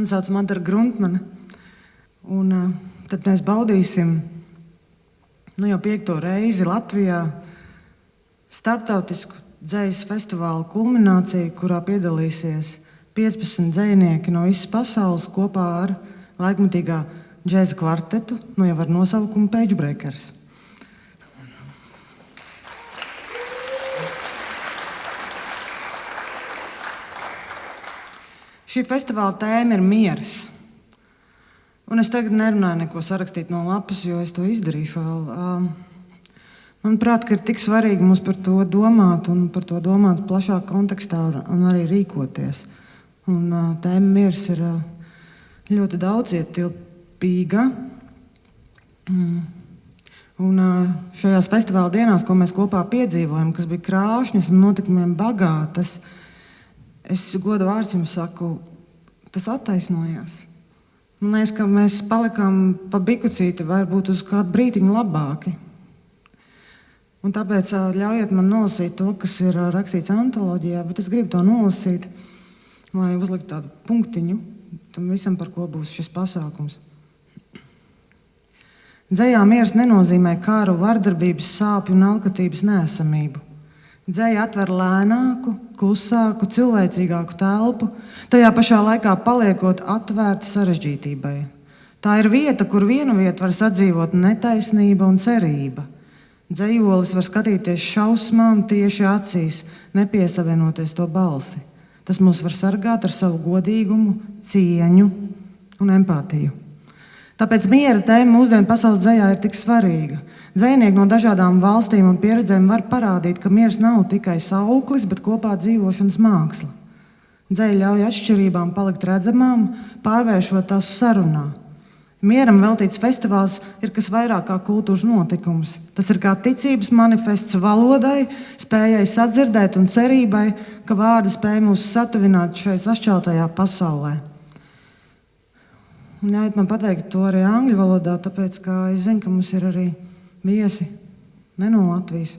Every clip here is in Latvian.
Mani sauc Madara Gruntmane, un tad mēs baudīsim jau 5. reizi Latvijā starptautisku dzejas festivālu kulmināciju, kurā piedalīsies 15 dzejnieki no visas pasaules kopā ar laikmatīgā džēza kvartetu, jau ar nosaukumu Pagebreakers. Šī festivāla tēma ir miers. Un es tagad nerunāju neko sarakstīt no lapas, jo es to izdarīšu vēl. Manuprāt, ka ir tik svarīgi mums par to domāt un par to domāt plašāk kontekstā un arī rīkoties. Un tēma miers ir ļoti daudzietilpīga. Un šajās festivāla dienās, ko mēs kopā piedzīvojam, kas bija krāšņas un notikumiem bagātas, es godu vārds jums saku, tas attaisnojās. Man liekas, ka mēs palikām pa bikucīti varbūt uz kādu brītiņu labāki. Un tāpēc ļaujiet man nolasīt to, kas ir rakstīts antoloģijā, bet es gribu to nolasīt, lai uzlikt tādu punktiņu tam visam, par ko būs šis pasākums. Dzejā miers nenozīmē kāru, vardarbības, sāpju un alkatības neesamību. Dzeja atver lēnāku, klusāku, cilvēcīgāku telpu, tajā pašā laikā paliekot atvērta sarežģītībai. Tā ir vieta, kur vienu vietu var sadzīvot netaisnība un cerība. Dzejolis var skatīties šausmām tieši acīs, nepiesavienoties to balsi. Tas mūs var sargāt ar savu godīgumu, cieņu un empātiju. Tāpēc miera tēma mūsdienu pasaules dzejā ir tik svarīga. Dzejnieki no dažādām valstīm un pieredzēm var parādīt, ka miers nav tikai sauklis, bet kopā dzīvošanas māksla. Dzeja ļauj atšķirībām palikt redzamām, pārvēršot tās sarunā. Mieram veltīts festivāls ir kas vairāk kā kultūras notikums. Tas ir kā ticības manifests valodai, spējai sadzirdēt un cerībai, ka vārdi spēj mūs satuvināt šai sašķeltajā pasaulē. Un ļaujiet man pateikt to arī angļu valodā, tāpēc, ka es zinu, ka mums ir arī viesi ne no Latvijas.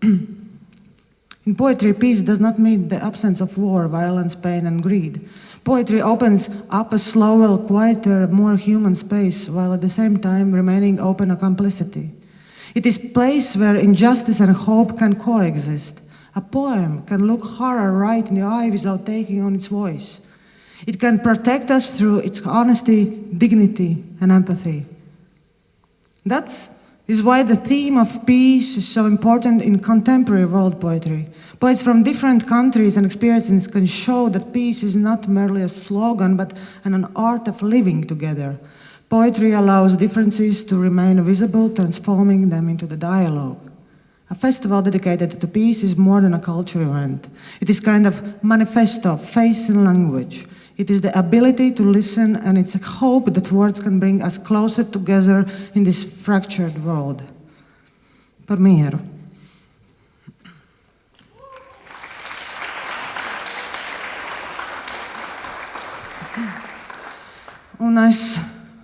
In poetry, peace does not mean the absence of war, violence, pain and greed. Poetry opens up a slower, quieter, more human space, while at the same time remaining open to complicity. It is a place where injustice and hope can coexist. A poem can look horror right in the eye without taking on its voice. It can protect us through its honesty, dignity, and empathy. That is why the theme of peace is so important in contemporary world poetry. Poets from different countries and experiences can show that peace is not merely a slogan, but an art of living together. Poetry allows differences to remain visible, transforming them into the dialogue. A festival dedicated to peace is more than a cultural event. It is kind of manifesto, face and language. It is the ability to listen, and it's a hope that words can bring us closer together in this fractured world. Par mieru. Un es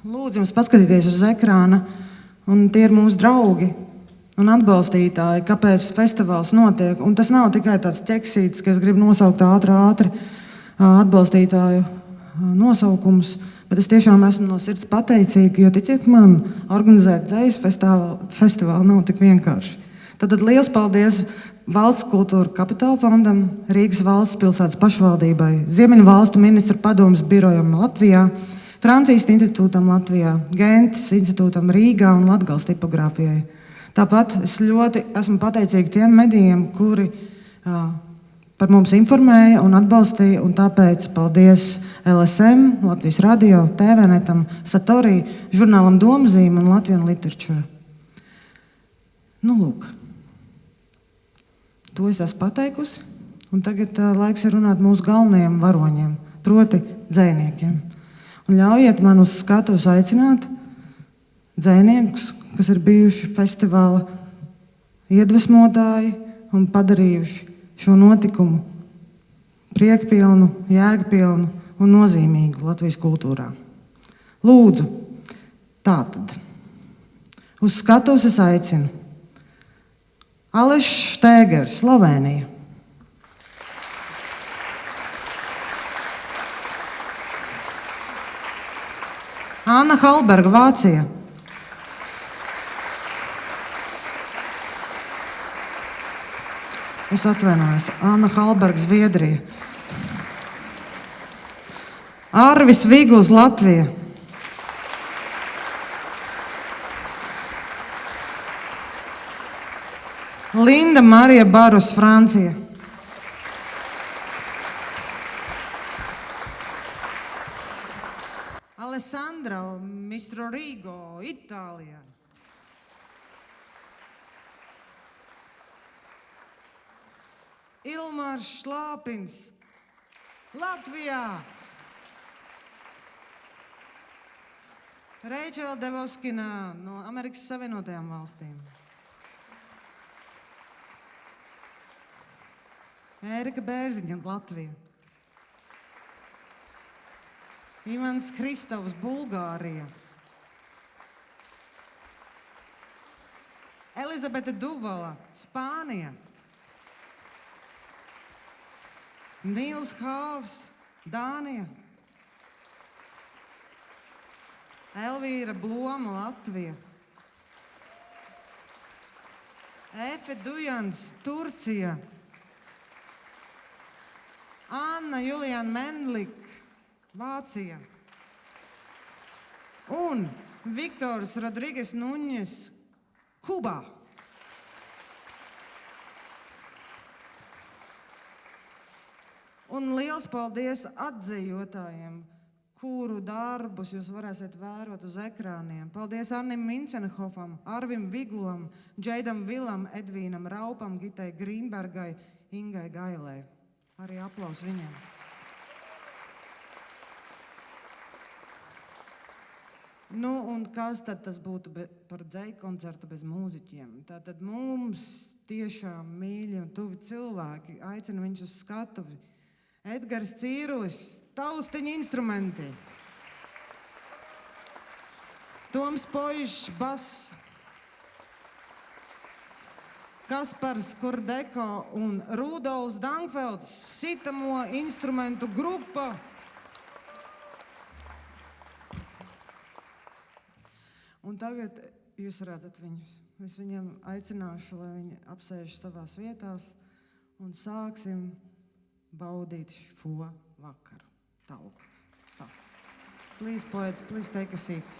lūdzu jums paskatīties uz ekrāna, un tie ir mūsu draugi un atbalstītāji, kāpēc festivāls notiek. Un tas nav tikai tāds ķeksītis, ka es gribu nosaukt ātri atbalstītāju nosaukums, bet es tiešām esmu no sirds pateicīga, jo ticiet man, organizēt dzejas festivālu nav tik vienkārši. Tad liels paldies Valsts kultūra kapitāla fondam, Rīgas valsts pilsētas pašvaldībai, Ziemeļu valstu ministru padomes birojam Latvijā, Francijas institūtam Latvijā, Gentas institūtam Rīgā un Latgales tipogrāfijai. Tāpat es ļoti esmu pateicīga tiem medijiem, kuri par mums informēja un atbalstīja, un tāpēc paldies LSM, Latvijas radio, TVNetam, Satorī, žurnālam Domzīme un Latvian Literature. Lūk, to es esmu pateikusi, un tagad laiks ir runāt mūsu galvenajiem varoņiem, proti dzejniekiem. Un ļaujiet man uz skatuves aicināt dzejniekus, kas ir bijuši festivāla iedvesmotāji un padarījuši šo notikumu priekpilnu, jēgpilnu un nozīmīgu Latvijas kultūrā. Lūdzu, tātad. Uz skatuves es aicinu Aleš Štegers, Slovēnija. Anna Halberga, Vācija. Es atvainojos. Anna Halberga, Zviedrija. Arvis Viguls, Latvija. Linda Marija Barus, Francija. Alessandra Mistrorigo, Itālijā. Ilmārs Šlāpins, Latvijā. Reičela Devoskina no Amerikas Savienotajām valstīm. Ērika Bērziņa, Latvija. Ivans Kristovs, Bulgārija. Elizabete Duvala, Spānija. Nīls Hāvs, Dānija. Elvīra Bloma, Latvija. Efe Dujans, Turcija. Anna Juliana Mendlik, Vācija. Un Viktors Rodrīgas Nuņes, Kubā. Un liels paldies atzejotājiem, kuru darbus jūs varēsiet vērot uz ekrāniem. Paldies Annim Mincenhofam, Arvim Vigulam, Džeidam Vilam, Edvīnam Raupam, Gitai Grīnbergai, Ingai Gailai. Arī aplaus viņiem. Nu, un kas tad tas būtu par dzeju koncertu bez mūziķiem? Tātad mums tiešām mīļi un tuvi cilvēki, aicinu viņus uz skatuvi. Edgars Cīrulis, taustiņa instrumenti. Toms Poišs, bass. Kaspars Kurdeko un Rudolfs Dankfelds, sitamo instrumentu grupa. Un tagad jūs redzat viņus. Es viņiem aicināšu, lai viņi apsēž savās vietās un sāksim baudīt šo vakaru. Talku. Tā. Please, poets, please take a seat.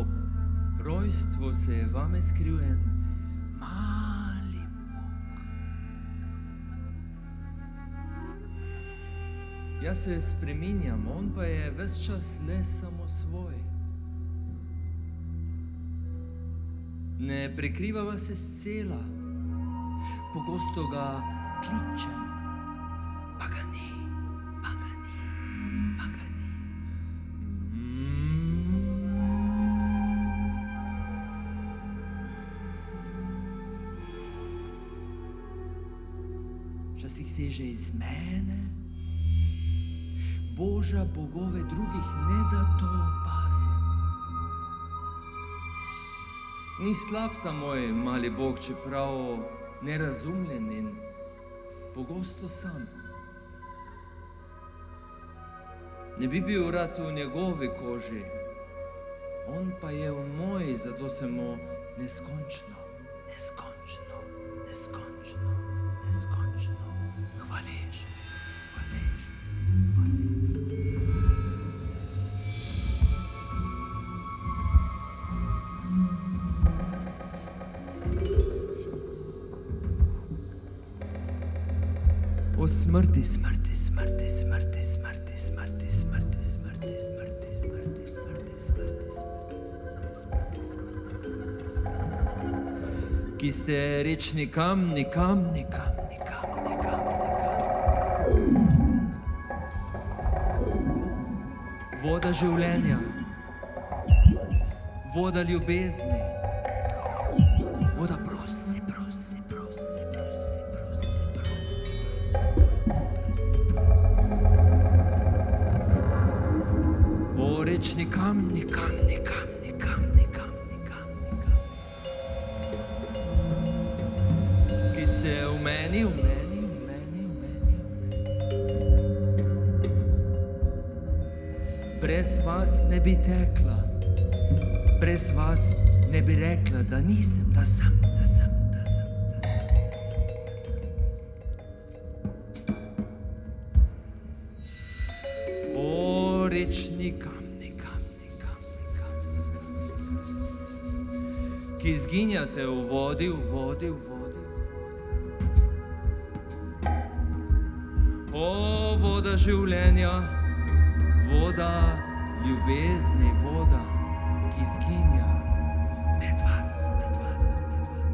ob rojstvu se je vame skril en mali Bog. Jaz se spreminjam, on pa je ves čas le samo svoj. Ne prekrivava se scela, pogosto ga kličem, pa ga ni, pa ga ni, pa ga ni. Včasih seže iz mene, Boža bogove drugih ne da to opazim. Ni slab ta moj mali Bog, čeprav nerazumljen in pogosto sam. Ne bi bil rad v njegovi koži, on pa je v moji, zato se mu neskončno, neskončno, neskončno, neskončno hvaležim, hvaležim, hvaležim. O smrti, smrti, smrti, smrti, smrti, smrti, smrti, smrti, smrti, smrti, smrti, smrti, smrti, smrti, smrti, smrti, smrti. Ki ste rečni kamni, kamni, kamni, kamni, kamni, kamni. Voda življenja, voda ljubezni, voda prosi, prosi, prosi, prosi, prosi, prosi, prosi, prosi. O rečni kamni, kamni, kamni, kamni, kamni, kamni, kamni. Ki ste v meni, v meni, v meni, v meni, v meni. Brez vas ne bi tekla, brez vas ne bi rekla, da nisem, da sem, da sem, da sem, da sem, da sem, da sem, da sem. O rečni kamni, kamni, kamni, kamni, kamni. Ki izginjate v vodi, v vodi, v vodi, v vodi. O voda življenja, voda ljubezni, voda, ki izginja med vas, med vas, med vas.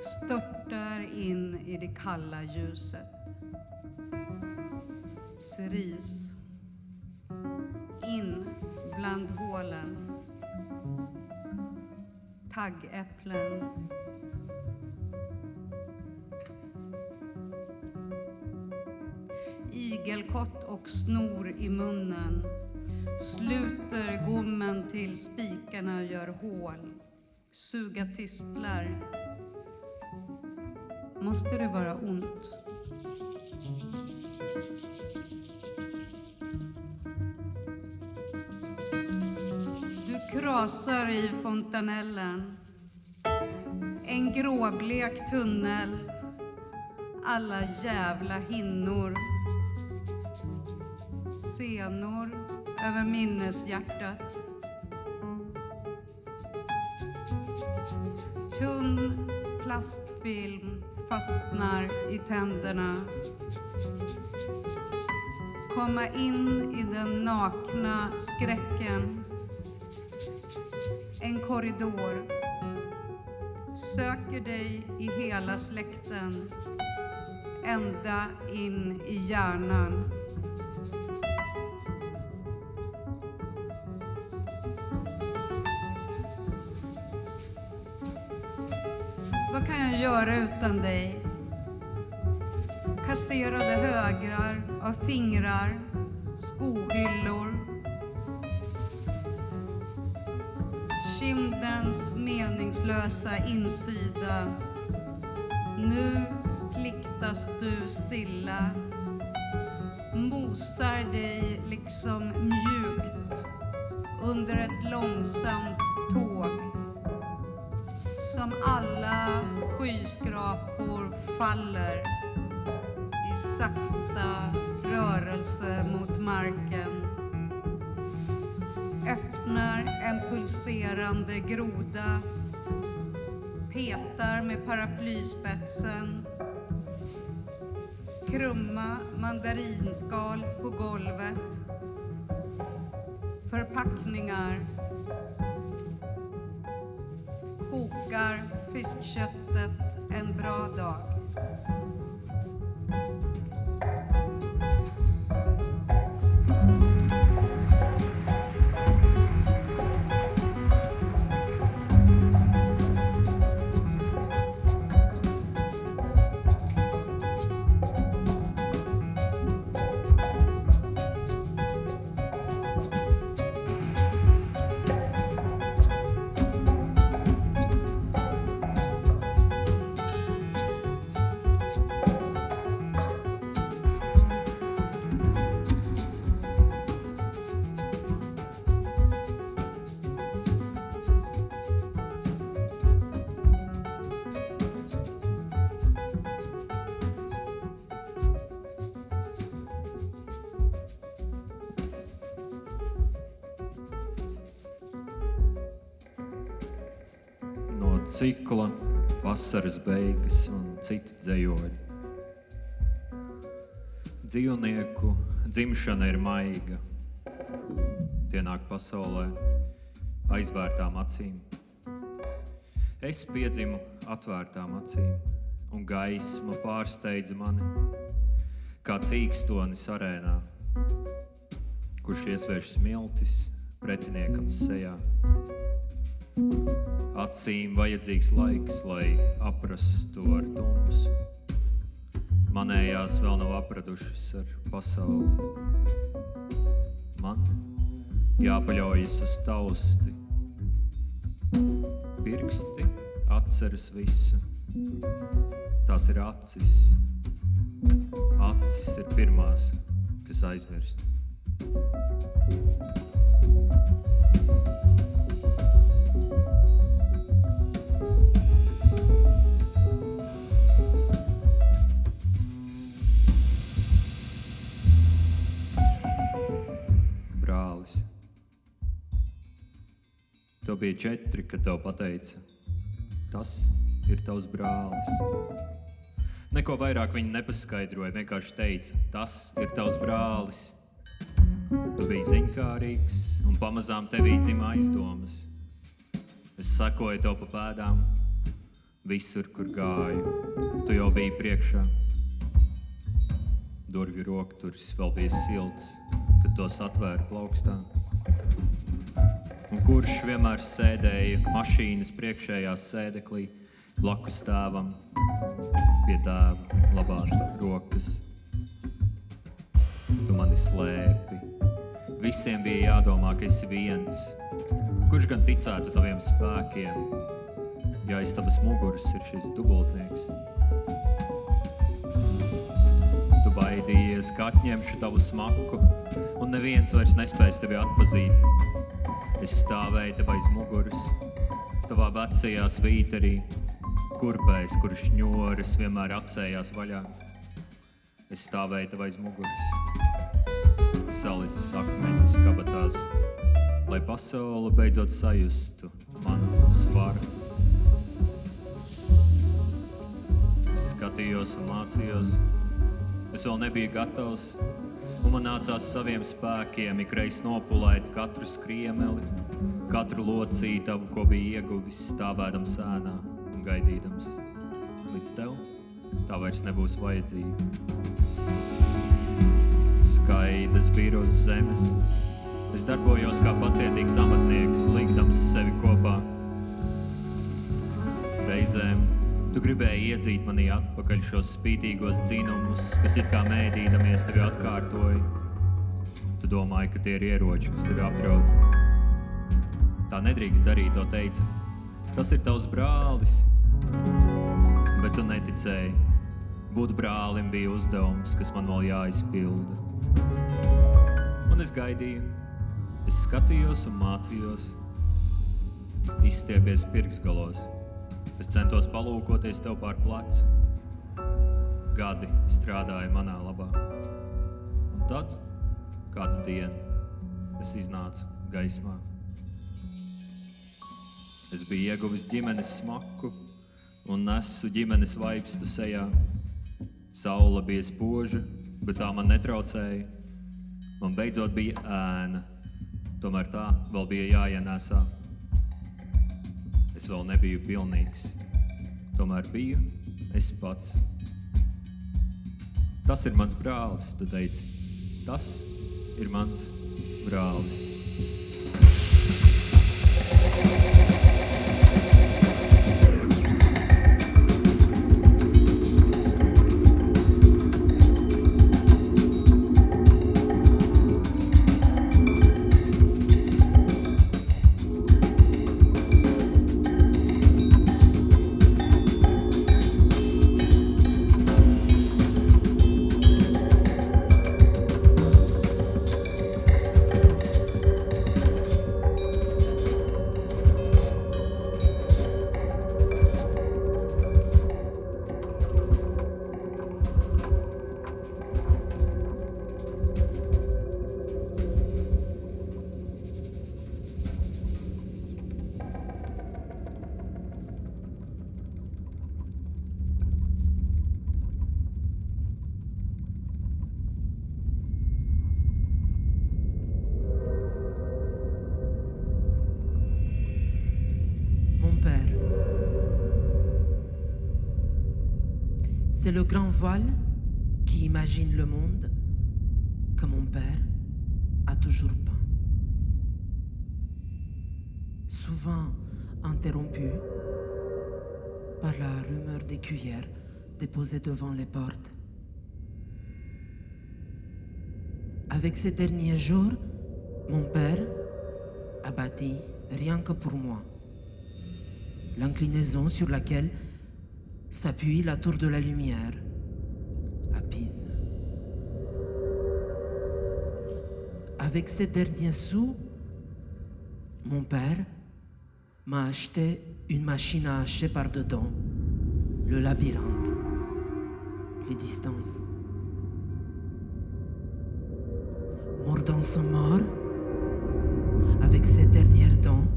Störtar in i det kalla ljuset. Cerise. In bland hålen. Taggäpplen. Igelkott och snor i munnen. Sluter gommen till spikarna gör hål. Suga tistlar. Måste det vara ont? Du krasar i fontanellen. En gråblek tunnel. Alla jävla hinnor. Senor över minneshjärtat. Tunn plastfilm fastnar i tänderna. Komma in i den nakna skräcken. En korridor. Söker dig i hela släkten. Ända in i hjärnan. Vad kan jag göra utan dig? Kasserade högrar av fingrar, skohyllor. Kindens meningslösa insida. Nu pliktas du stilla. Mosar dig liksom mjukt under ett långsamt tåg. Som alla skyskrapor faller i sakta rörelse mot marken. Öppnar en pulserande groda. Petar med paraplyspetsen. Krumma mandarinskal på golvet. Förpackningar. Kokar fiskköttet en bra dag. Cikla, vasaras beigas un citi dzejoļi. Dzīvnieku dzimšana ir maiga. Tie nāk pasaulē aizvērtām acīm. Es piedzimu atvērtām acīm, un gaisma pārsteidza mani, kā cīkstonis arēnā, kurš iesvērš smiltis pretiniekam sejā. Acīm vajadzīgs laiks, lai aprastu ar tumsu. Manējās vēl nav apradušas ar pasauli. Man jāpaļaujas uz tausti. Pirksti atceras visu. Tās ir acis. Acis ir pirmās, kas aizmirst. Tev bija 4, kad tev pateica, tas ir tavs brālis. Neko vairāk viņi nepaskaidroja, vienkārši teica, tas ir tavs brālis. Tu biji ziņkārīgs un pamazām tevī dzima aizdomas. Es sekoju tev pa pēdām, visur, kur gāju. Tu jau biji priekšā. Durvju rokturis vēl bija silts, kad tos atvēra plaukstā. Un kurš vienmēr sēdēja mašīnas priekšējā sēdeklī, blakus tēvam, pie tēva labās rokas. Tu mani slēpi. Visiem bija jādomā, ka esi viens. Kurš gan ticētu taviem spēkiem, ja aiz tavas muguras ir šis dubultnieks? Tu baidījies, ka atņemšu tavu smaku, un neviens vairs nespēs tevi atpazīt. Es stāvēju tev aiz muguras, tavā vecajā svīterī, kurpēs, kurš šņoris vienmēr atsējās vaļā. Es stāvēju tev aiz muguras, salicis akmeņus kabatās, lai pasaule beidzot sajustu manu svaru. skatījos un mācījos. Es vēl nebiju gatavs, un man nācās saviem spēkiem ikreiz nopulēt katru skriemeli, katru locītavu, ko bija ieguvis stāvēdams ēnā un gaidīdams. Līdz tev tā vairs nebūs vajadzīga. Skaidrs bija uz zemes. Es darbojos kā pacietīgs amatnieks, likdams sevi kopā. Reizēm tu gribēji iedzīt manī atpakaļ šos spītīgos dzinumus, kas it kā mēdīdamies tevi atkārtoja. Tu domāji, ka tie ir ieroči, kas tevi apdraud. Tā nedrīkst darīt, to teica. Tas ir tavs brālis. Bet tu neticēji. Būt brālim bija uzdevums, kas man vēl jāizpilda. Un es gaidīju. Es skatījos un mācījos. Izstiebies pirksgalos. Es centos palūkoties tev pār plecu. Gadi strādāja manā labā. Un tad, kādu dienu, es iznācu gaismā. Es biju ieguvis ģimenes smaku un nesu ģimenes vaipstu sejā. Saula bija spoža, bet tā man netraucēja. Man beidzot bija ēna, tomēr tā vēl bija jāienēsā. Es vēl nebiju pilnīgs, tomēr biju es pats. Tas ir mans brālis, tu teici. Tas ir mans brālis. C'est le grand voile qui imagine le monde que mon père a toujours peint. Souvent interrompu par la rumeur des cuillères déposées devant les portes. Avec ces derniers jours, mon père a bâti, rien que pour moi, l'inclinaison sur laquelle s'appuie la tour de la lumière à Pise. Avec ces derniers sous, mon père m'a acheté une machine à hacher par-dedans, le labyrinthe, les distances. Mordant son mort, avec ses dernières dents,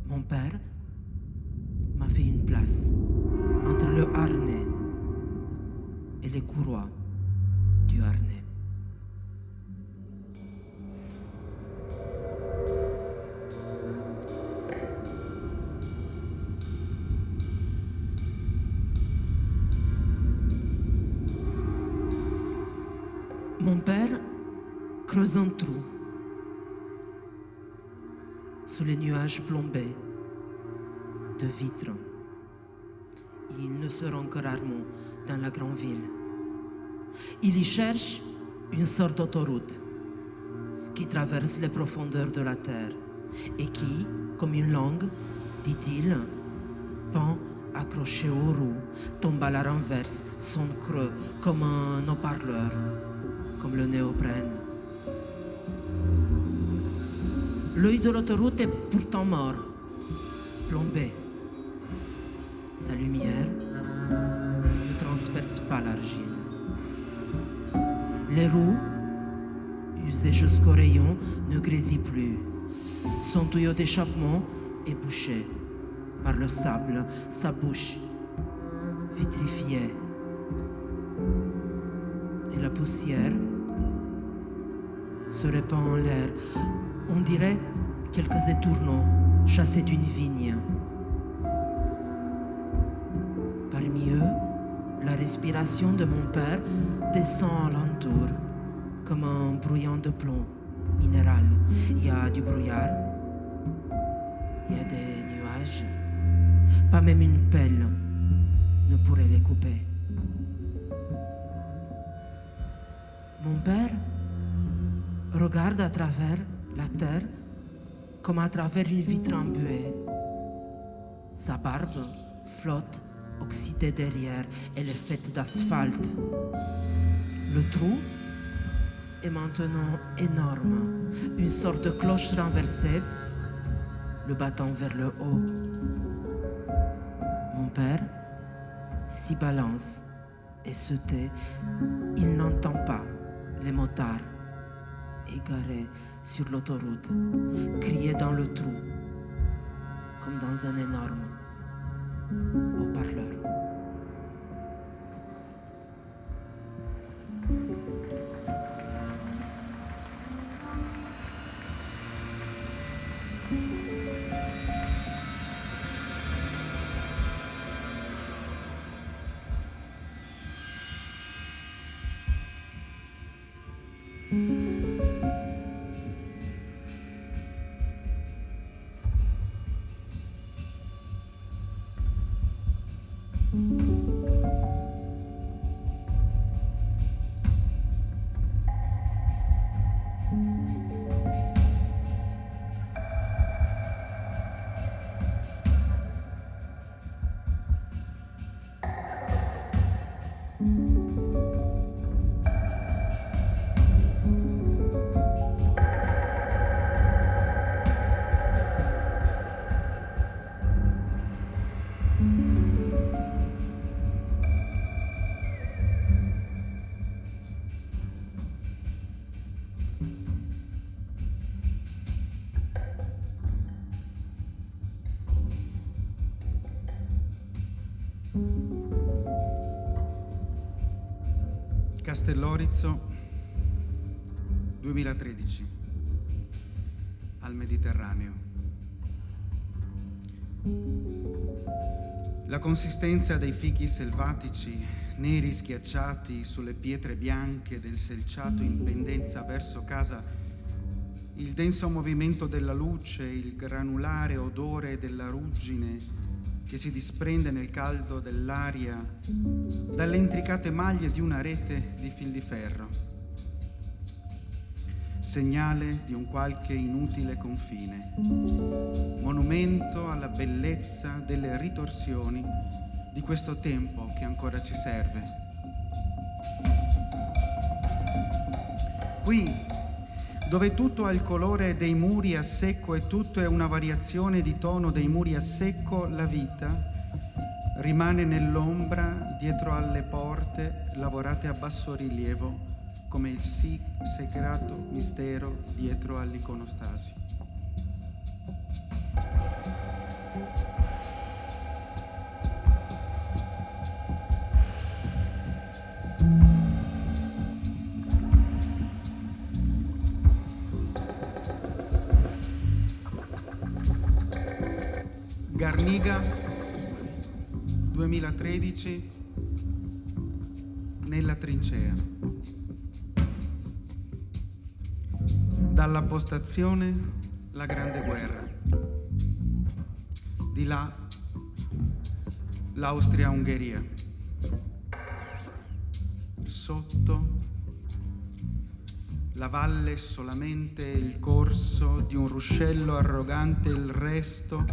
mon père m'a fait une place entre le harnais et les courroies du harnais. Mon père creuse un trou sous les nuages plombés de vitres. Il ne se rend que rarement dans la grande ville. Il y cherche une sorte d'autoroute qui traverse les profondeurs de la terre et qui, comme une langue, dit-il, pend accroché aux roues, tombe à la renverse, son creux comme un haut-parleur, comme le néoprène. L'œil de l'autoroute est pourtant mort, plombé. Sa lumière ne transperce pas l'argile. Les roues, usées jusqu'au rayon, ne grésillent plus. Son tuyau d'échappement est bouché par le sable, sa bouche vitrifiée et la poussière se répand en l'air. On dirait quelques étourneaux chassés d'une vigne. Parmi eux, la respiration de mon père descend alentour comme un brouillon de plomb minéral. Il y a du brouillard, il y a des nuages. Pas même une pelle ne pourrait les couper. Mon père regarde à travers la terre comme à travers une vitre embuée. Sa barbe flotte oxydée derrière, elle est faite d'asphalte. Le trou est maintenant énorme, une sorte de cloche renversée, le battant vers le haut. Mon père s'y balance et se tait. Il n'entend pas les motards égarés sur l'autoroute crier dans le trou comme dans un énorme haut-parleur. Castellorizzo, 2013, al Mediterraneo. La consistenza dei fichi selvatici, neri schiacciati sulle pietre bianche del selciato in pendenza verso casa, il denso movimento della luce, il granulare odore della ruggine che si disprende nel caldo dell'aria dalle intricate maglie di una rete di fil di ferro. Segnale di un qualche inutile confine. Monumento alla bellezza delle ritorsioni di questo tempo che ancora ci serve. Qui, dove tutto ha il colore dei muri a secco e tutto è una variazione di tono dei muri a secco, la vita rimane nell'ombra dietro alle porte lavorate a basso rilievo come il segreto mistero dietro all'iconostasi. Garniga, 2013, nella trincea. Dalla postazione la Grande Guerra. Di là l'Austria-Ungheria. Sotto la valle solamente il corso di un ruscello arrogante, il resto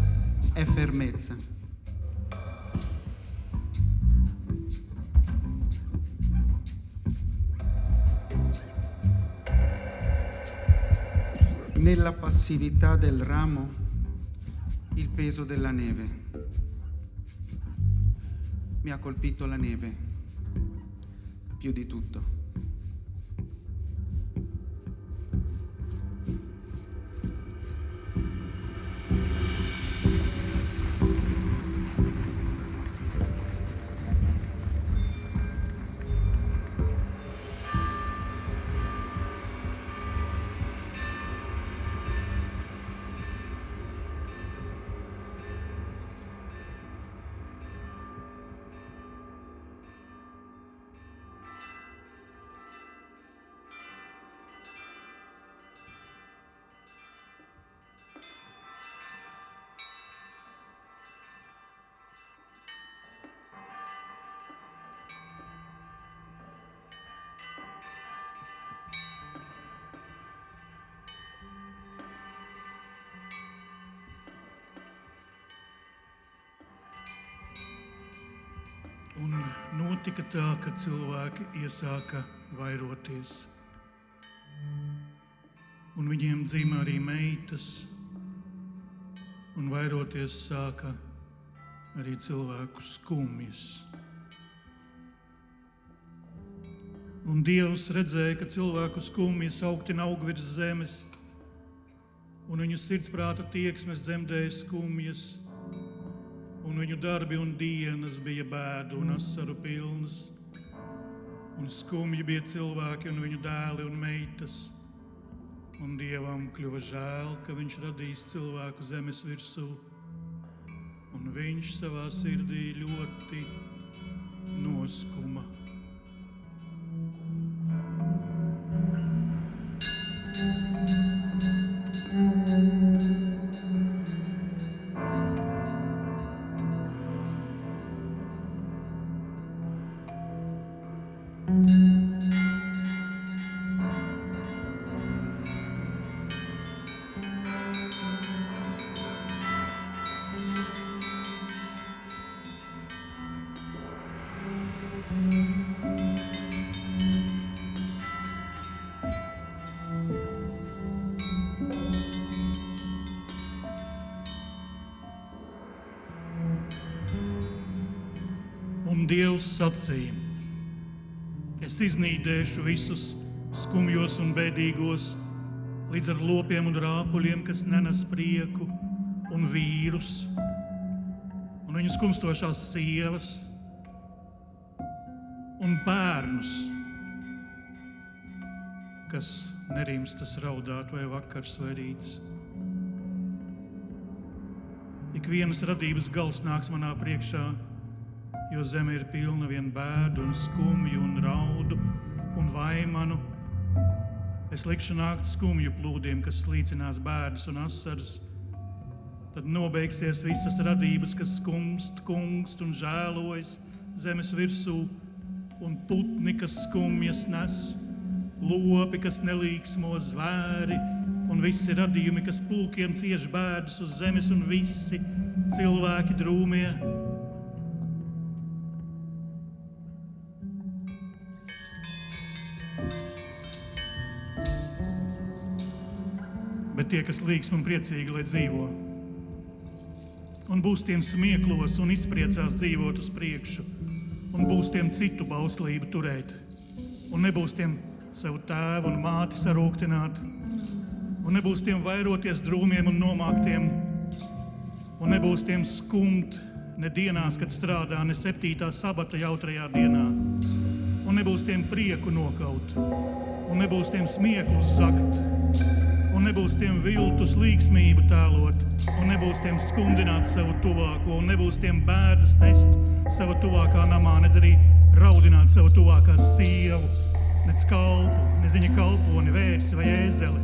è fermezza. Nella passività del ramo, il peso della neve. Mi ha colpito la neve, più di tutto. Un notika tā, ka cilvēki iesāka vairoties. Un viņiem dzima arī meitas, un vairoties sāka arī cilvēku skumjas. Un Dievs redzēja, ka cilvēku skumjas augtina aug virs zemes, un viņu sirdsprāta tieksmes dzemdēja skumjas, un viņu darbi un dienas bija bēdu un asaru pilnas, un skumji bija cilvēki un viņu dēli un meitas, un Dievam kļuva žēl, ka viņš radīs cilvēku zemes virsū, un viņš savā sirdī ļoti noskuma. Dievs sacīja: es iznīdēšu visus skumjos un bēdīgos, līdz ar lopiem un rāpuļiem, kas nenes prieku, un vīrus, un viņu skumstošās sievas, un bērnus, kas nerimstas raudāt vai vakars vai rīts. Ik vienas radības gals nāks manā priekšā, jo zeme ir pilna vien bēdu un skumju un raudu un vaimanu. Es likšu nākt skumju plūdiem, kas slīcinās bēdas un asaras. Tad nobeigsies visas radības, kas skumst, kungst un žēlojas zemes virsū, un putni, kas skumjas nes, lopi, kas nelīksmo, zvēri, un visi radījumi, kas pulkiem cieš bēdas uz zemes, un visi cilvēki drūmie. Bet tie, kas līksmi un priecīgi, lai dzīvo, un būs tiem smieklos un izpriecās dzīvot uz priekšu, un būs tiem citu bauslību turēt, un nebūs tiem savu tēvu un māti sarūktināt, un nebūs tiem vairoties drūmiem un nomāktiem, un nebūs tiem skumt ne dienās, kad strādā, ne 7. sabata jautrajā dienā, un nebūs tiem prieku nokaut, un nebūs tiem smieklus zakt, un nebūs tiem viltus līksmību tēlot, un nebūs tiem skumdināt savu tuvāko, un nebūs tiem bēdas nest savu tuvākā namā, nedz arī raudināt savu tuvākā sievu, nedz kalpu, neziņa kalponi, vērsi vai ēzeli,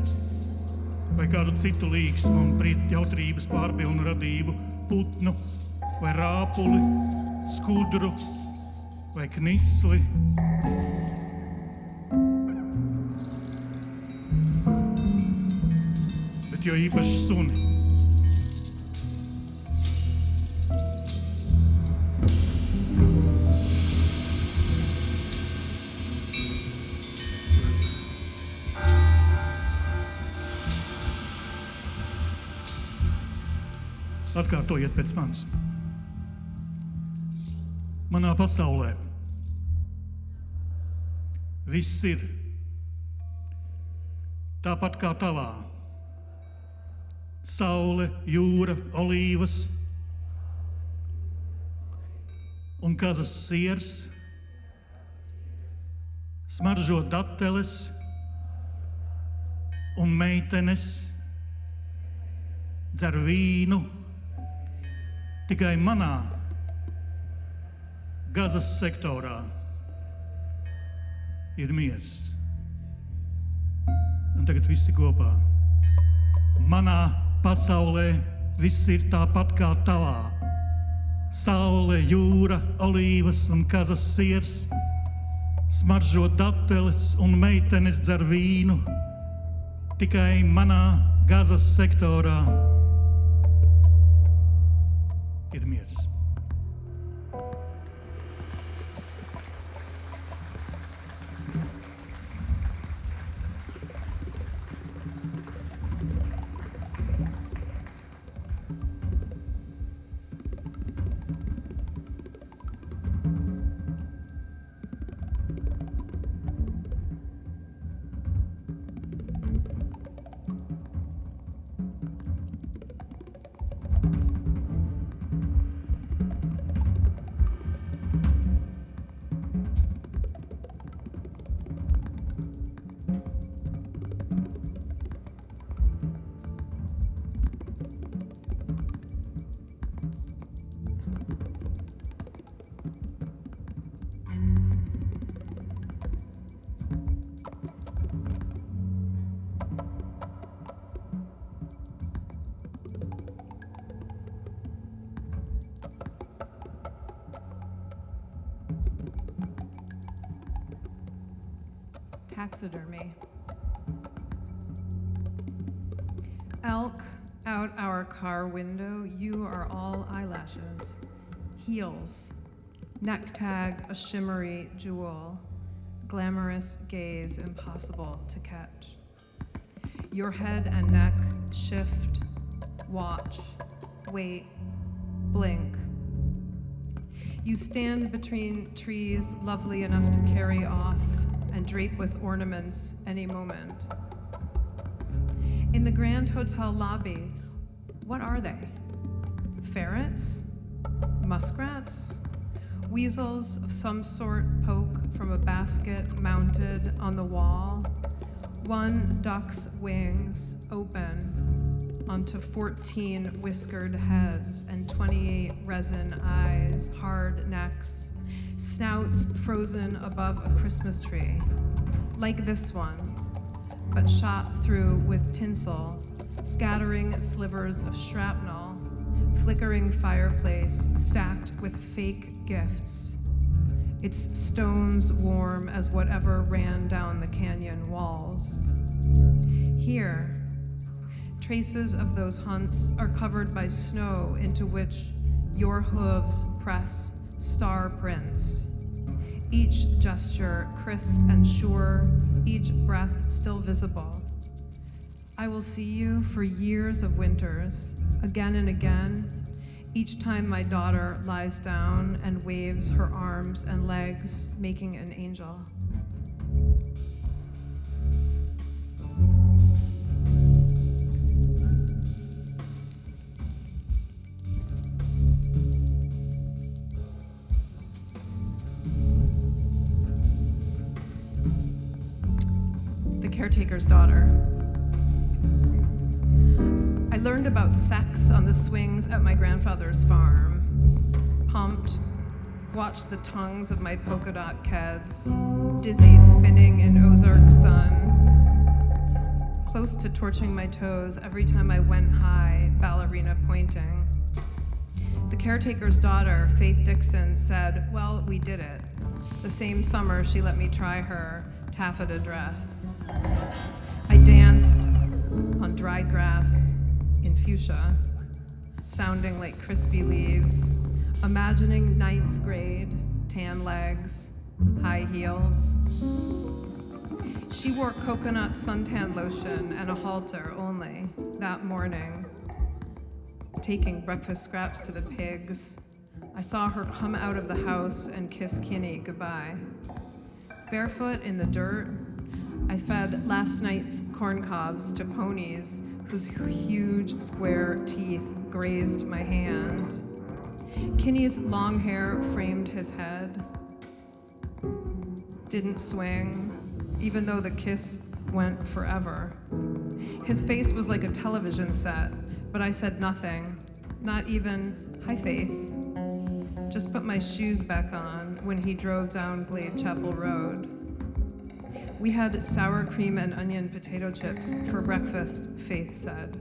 vai kādu citu līksmu un jautrības pārpilnu radību, putnu vai rāpuli, skudru vai knisli. Jo īpaši suni. Atkārtojiet pēc manis. Manā pasaulē viss ir tāpat kā tavā. Saule, jūra, olīvas un kazas siers, smaržo dateles un meitenes, dzer vīnu. Tikai manā Gazas sektorā ir miers. Un tagad visi kopā. Manā pasaulē viss ir tāpat kā tavā. Saule, jūra, olīvas un kazas siers, smaržo dateles un meitenes dzer vīnu. Tikai manā Gazas sektorā ir miers. taxidermy. Elk out our car window, you are all eyelashes, heels, neck tag a shimmery jewel, glamorous gaze impossible to catch. Your head and neck shift, watch, wait, blink. You stand between trees lovely enough to carry off and drape with ornaments any moment. In the Grand Hotel lobby, what are they? Ferrets? Muskrats? Weasels of some sort poke from a basket mounted on the wall. One duck's wings open onto 14 whiskered heads and 28 resin eyes, hard necks, snouts frozen above a Christmas tree, like this one, but shot through with tinsel, scattering slivers of shrapnel, flickering fireplace stacked with fake gifts. Its stones warm as whatever ran down the canyon walls. Here, traces of those hunts are covered by snow into which your hooves press star prints. Each gesture crisp and sure, each breath still visible. I will see you for years of winters, again and again, each time my daughter lies down and waves her arms and legs, making an angel. The caretaker's daughter. I learned about sex on the swings at my grandfather's farm. Pumped, watched the tongues of my polka dot kids, dizzy spinning in Ozark sun. Close to torching my toes every time I went high, ballerina pointing. The caretaker's daughter, Faith Dixon, said, well, we did it. The same summer she let me try her taffeta dress. I danced on dry grass in fuchsia, sounding like crispy leaves, imagining 9th grade, tan legs, high heels. She wore coconut suntan lotion and a halter only that morning, taking breakfast scraps to the pigs. I saw her come out of the house and kiss Kinney goodbye. Barefoot in the dirt, I fed last night's corn cobs to ponies whose huge square teeth grazed my hand. Kinney's long hair framed his head. Didn't swing, even though the kiss went forever. His face was like a television set, but I said nothing, not even, hi Faith. Just put my shoes back on when he drove down Glade Chapel Road. We had sour cream and onion potato chips for breakfast, Faith said.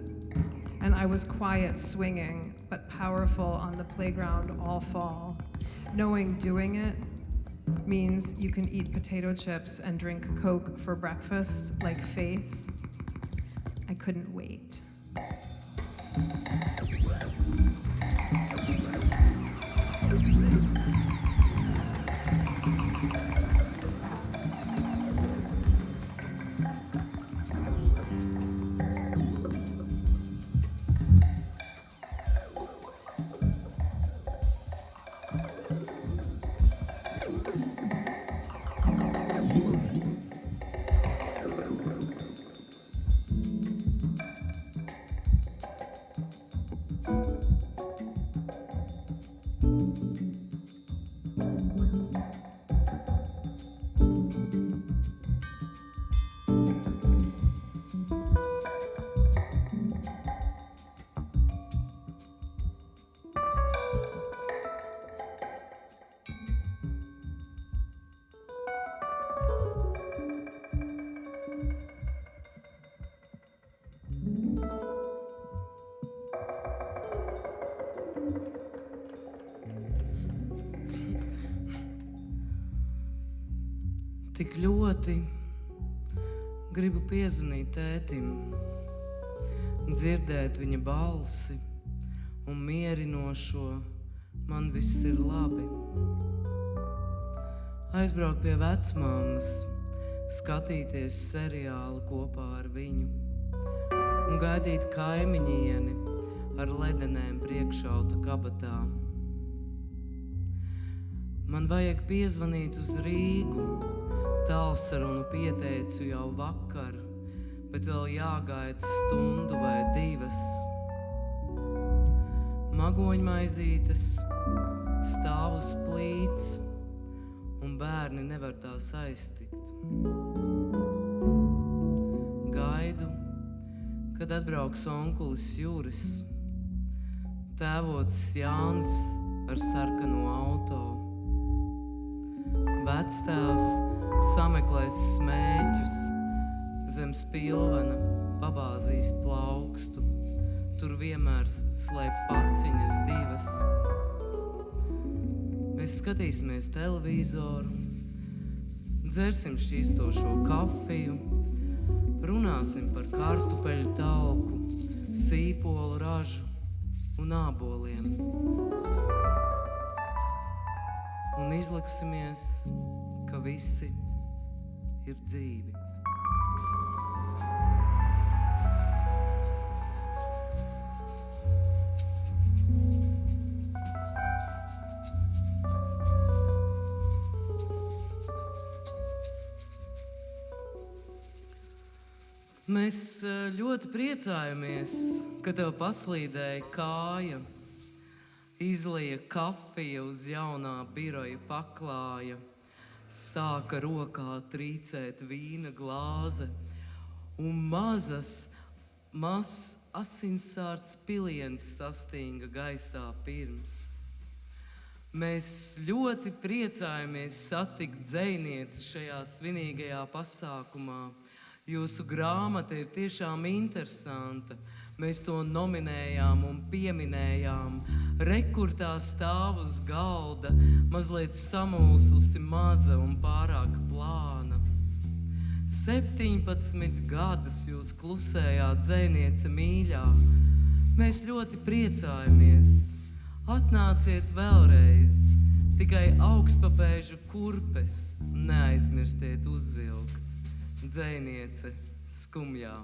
And I was quiet swinging, but powerful on the playground all fall, knowing doing it means you can eat potato chips and drink Coke for breakfast like Faith. I couldn't wait. Det gråter Gribu piezvanīt tētim, dzirdēt viņa balsi un mierinošo, man viss ir labi. Aizbraukt pie vecmāmas, skatīties seriālu kopā ar viņu un gaidīt kaimiņieni ar ledenēm priekšauta kabatā. Man vajag piezvanīt uz Rīgu, tālsarunu pieteicu jau vakar, bet vēl jāgaida stundu vai 2. Magoņmaizītes stāv uz plīts, un bērni nevar tās aiztikt. Gaidu, kad atbrauks onkulis Juris, tēvocis Jānis ar sarkano auto. Vectēvs sameklēs smēķus, zem spilvena pabāzīs plaukstu, tur vienmēr slēp paciņas 2. Mēs skatīsimies televizoru, dzersim šķīstošo kafiju, runāsim par kartupeļu talku, sīpolu ražu un āboliem. Un izliksimies, ka visi ir dzīvi. Mēs ļoti priecājamies, ka tev paslīdēja kāja, izlija kafija uz jaunā biroja paklāja, sāka rokā trīcēt vīna glāze un mazs asinsārds piliens sastinga gaisā pirms. Mēs ļoti priecājamies satikt dzejnieci šajā svinīgajā pasākumā. Jūsu grāmata ir tiešām interesanta. Mēs to nominējām un pieminējām. Rekurtā stāv uz galda, mazliet samulsusi maza un pārāk plāna. 17 gadus jūs klusējāt, dzejniece mīļā. Mēs ļoti priecājamies. Atnāciet vēlreiz, tikai augstpapēžu kurpes neaizmirstiet uzvilkt. Dzejniece skumjā.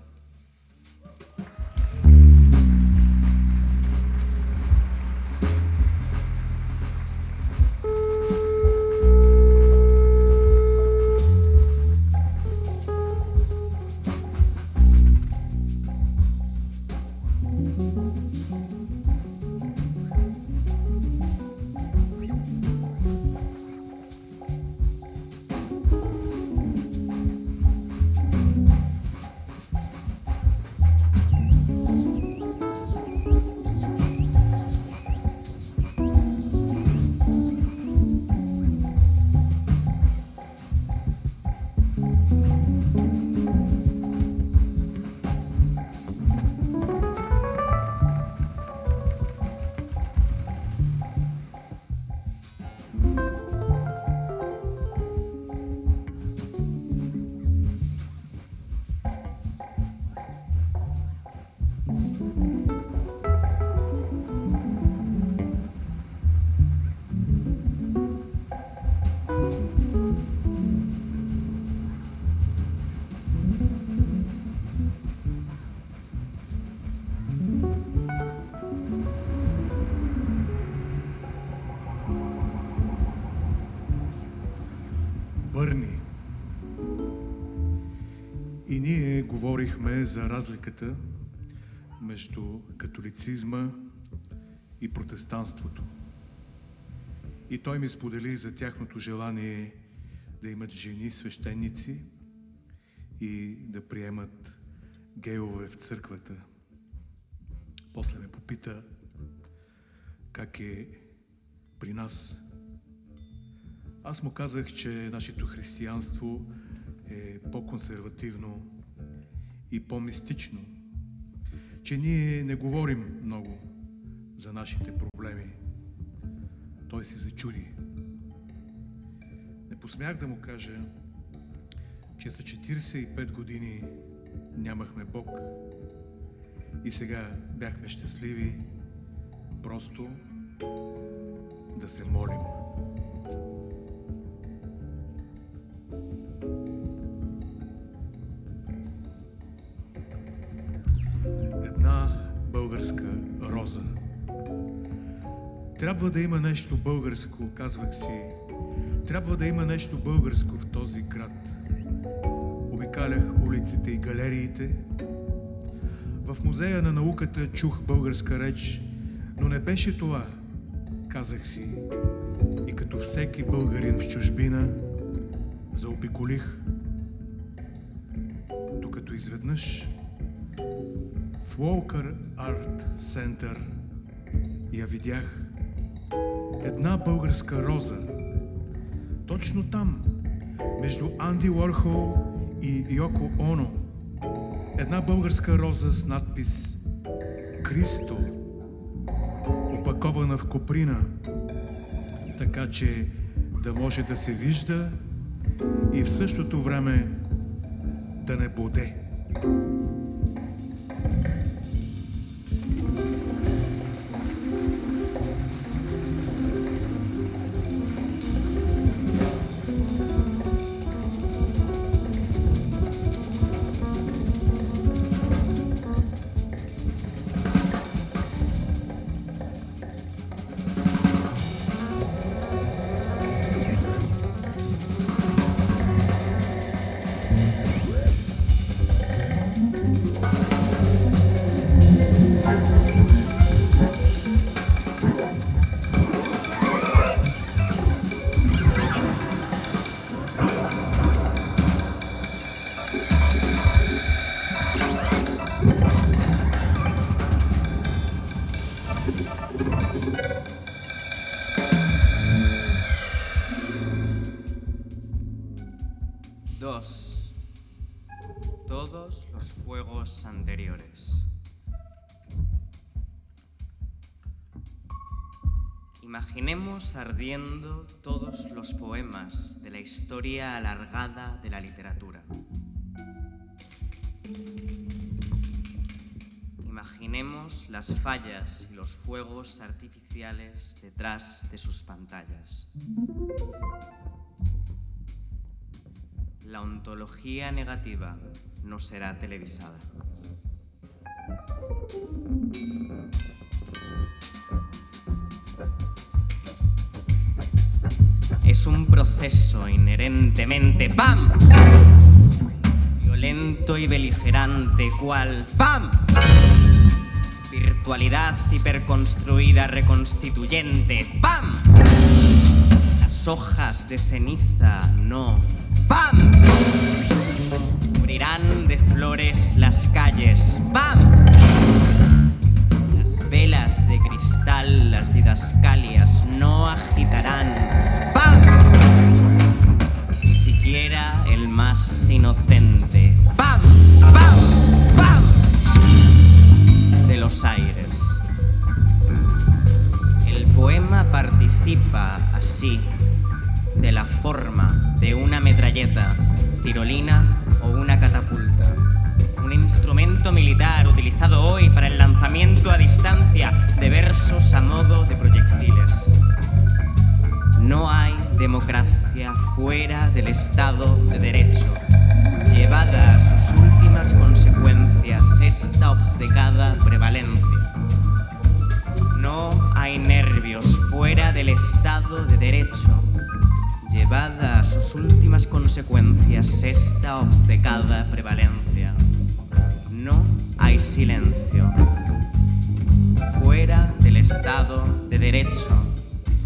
Бърни. И ние говорихме за разликата между католицизма и протестанството. И той ми сподели за тяхното желание да имат жени свещеници и да приемат гейове в църквата. После ме попита как е при нас. Аз му казах, че нашето християнство е по-консервативно и по-мистично, че ние не говорим много за нашите проблеми. Той се зачуди. Не посмях да му кажа, че за 45 години нямахме Бог и сега бяхме щастливи просто да се молим. Една българска роза. Трябва да има нещо българско, казвах си. Трябва да има нещо българско в този град. Обикалях улиците и галериите. В Музея на науката чух българска реч, но не беше това, казах си. И като всеки българин в чужбина, заобиколих, докато изведнъж в Walker Art Center я видях. Една българска роза. Точно там, между Анди Уорхол и Йоко Оно. Една българска роза с надпис Кристо, опакована в коприна, така че да може да се вижда и в същото време да не боде. Dos. Todos los fuegos anteriores. Imaginemos ardiendo todos los poemas de la historia alargada de la literatura. Imaginemos las fallas y los fuegos artificiales detrás de sus pantallas. La ontología negativa no será televisada. Es un proceso inherentemente ¡pam! Violento y beligerante cual ¡pam! Virtualidad hiperconstruida reconstituyente ¡pam! Las hojas de ceniza no ¡pam! Cubrirán de flores las calles ¡pam! Las velas de cristal, las didascalias no agitarán ¡pam! Ni siquiera el más inocente ¡pam! ¡pam! ¡pam! De los aires. El poema participa así de la forma de una metralleta, tirolina o una catapulta. Un instrumento militar utilizado hoy para el lanzamiento a distancia de versos a modo de proyectiles. No hay democracia fuera del Estado de Derecho. Llevada a sus últimas consecuencias esta obcecada prevalencia. No hay nervios fuera del Estado de Derecho. Llevada a sus últimas consecuencias esta obcecada prevalencia. No hay silencio. Fuera del Estado de Derecho,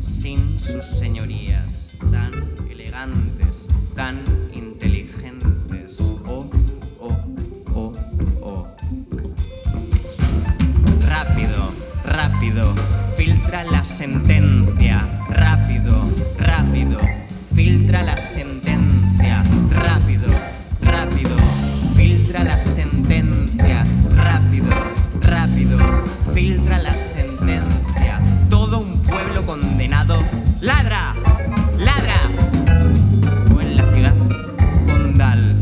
sin sus señorías tan elegantes, tan inteligentes. Oh, oh, oh, oh. Rápido, rápido, filtra la sentencia. Rápido, rápido, filtra la sentencia. Rápido, rápido, filtra la sentencia. Rápido, rápido, filtra la sentencia. Todo un pueblo condenado ladra, ladra. O en la ciudad condal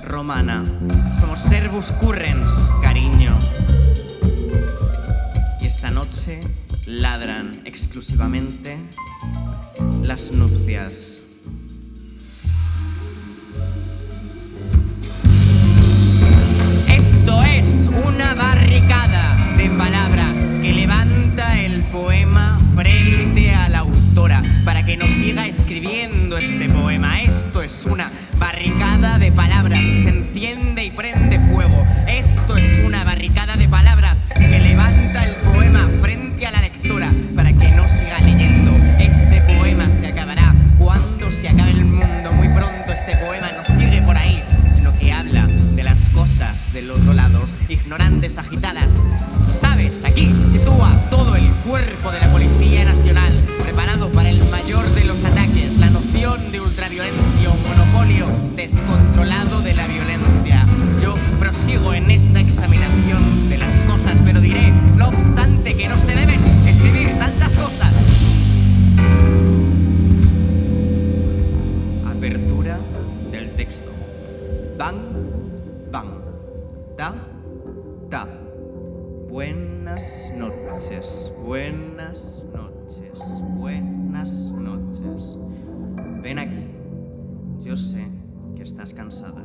romana. Somos servus currens, cariño. Y esta noche ladran exclusivamente las nupcias. Esto es una barricada de palabras que levanta el poema frente a la autora para que no siga escribiendo este poema. Esto es una barricada de palabras que se enciende y prende fuego. Esto es una barricada de palabras que levanta el poema frente a la lectora para que no siga leyendo. Este poema se acabará cuando se acabe el mundo. Muy pronto este poema no sigue por ahí, sino que habla de las cosas del otro lado, ignorantes, agitadas. ¿Sabes? Aquí se sitúa todo el cuerpo de la Policía Nacional, preparado para el mayor de los ataques, la noción de ultraviolencia o monopolio descontrolado de la violencia. Yo prosigo en esta examinación de las cosas, pero diré, no obstante, que no se deben escribir tantas cosas. Apertura del texto. Bang, bang, ta, ta. Buenas noches, buenas noches, buenas noches. Ven aquí. Yo sé que estás cansada.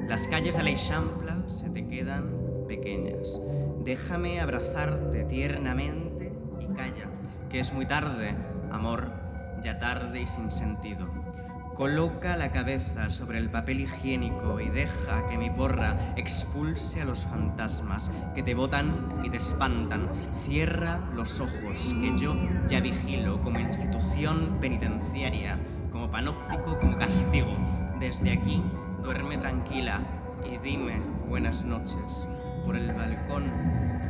Las calles de l'Eixample se te quedan pequeñas. Déjame abrazarte tiernamente y calla, que es muy tarde, amor, ya tarde y sin sentido. Coloca la cabeza sobre el papel higiénico y deja que mi porra expulse a los fantasmas que te botan y te espantan. Cierra los ojos, que yo ya vigilo como institución penitenciaria, como panóptico, como castigo. Desde aquí, duerme tranquila y dime buenas noches. Por el balcón,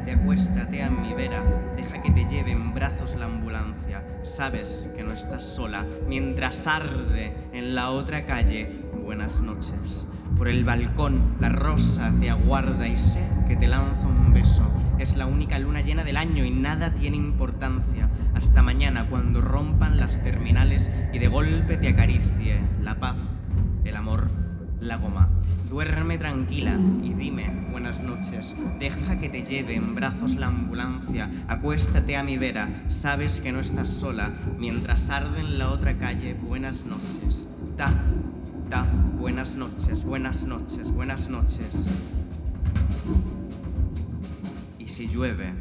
te acuéstate a mi vera, deja que te lleve en brazos la ambulancia. Sabes que no estás sola mientras arde en la otra calle. Buenas noches. Por el balcón, la rosa te aguarda y sé que te lanza un beso. Es la única luna llena del año y nada tiene importancia. Hasta mañana, cuando rompan las terminales y de golpe te acaricie la paz, el amor, la goma. Duerme tranquila y dime buenas noches. Deja que te lleve en brazos la ambulancia. Acuéstate a mi vera. Sabes que no estás sola mientras arde en la otra calle. Buenas noches. Ta, ta. Buenas noches, buenas noches, buenas noches. Y si llueve,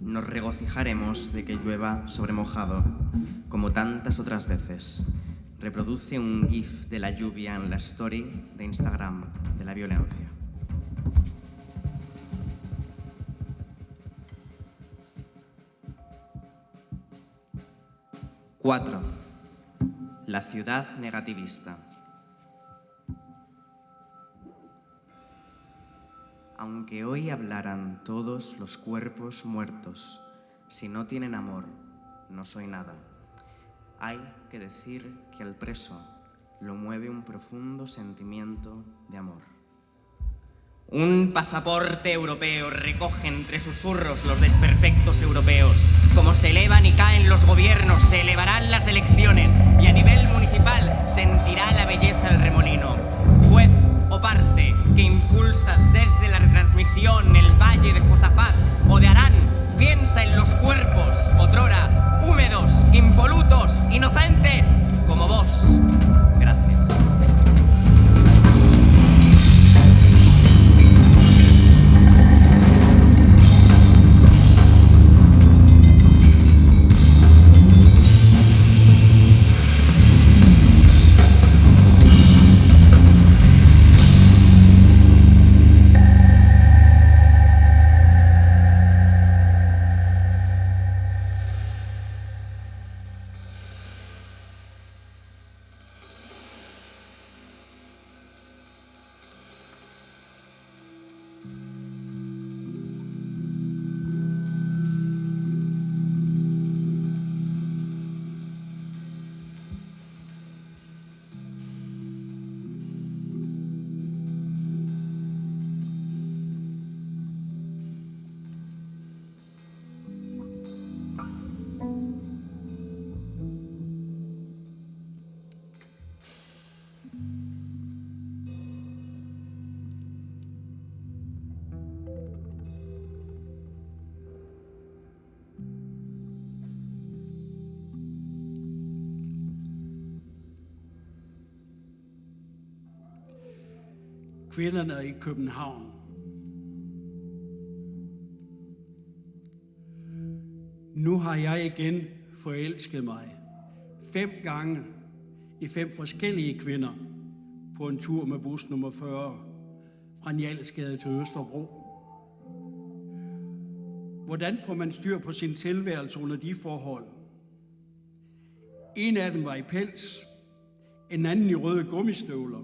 nos regocijaremos de que llueva sobre mojado, como tantas otras veces. Reproduce un GIF de la lluvia en la story de Instagram de la violencia. Cuatro. La ciudad negativista. Aunque hoy hablaran todos los cuerpos muertos, si no tienen amor, no soy nada. Hay que decir que al preso lo mueve un profundo sentimiento de amor. Un pasaporte europeo recoge entre susurros los desperfectos europeos. Como se elevan y caen los gobiernos, se elevarán las elecciones y a nivel municipal sentirá la belleza el remolino. Juez o parte que impulsas desde la retransmisión el valle de Josafat o de Arán, piensa en los cuerpos, otrora húmedos, impolutos, inocentes, como vos. Gracias. kvinderne i København. Nu har jeg igen forelsket mig 5 gange i 5 forskellige kvinder på en tur med bus nummer 40 fra Njalsgade til Østerbro. Hvordan får man styr på sin tilværelse under de forhold? En af dem var i pels, en anden i røde gummistøvler.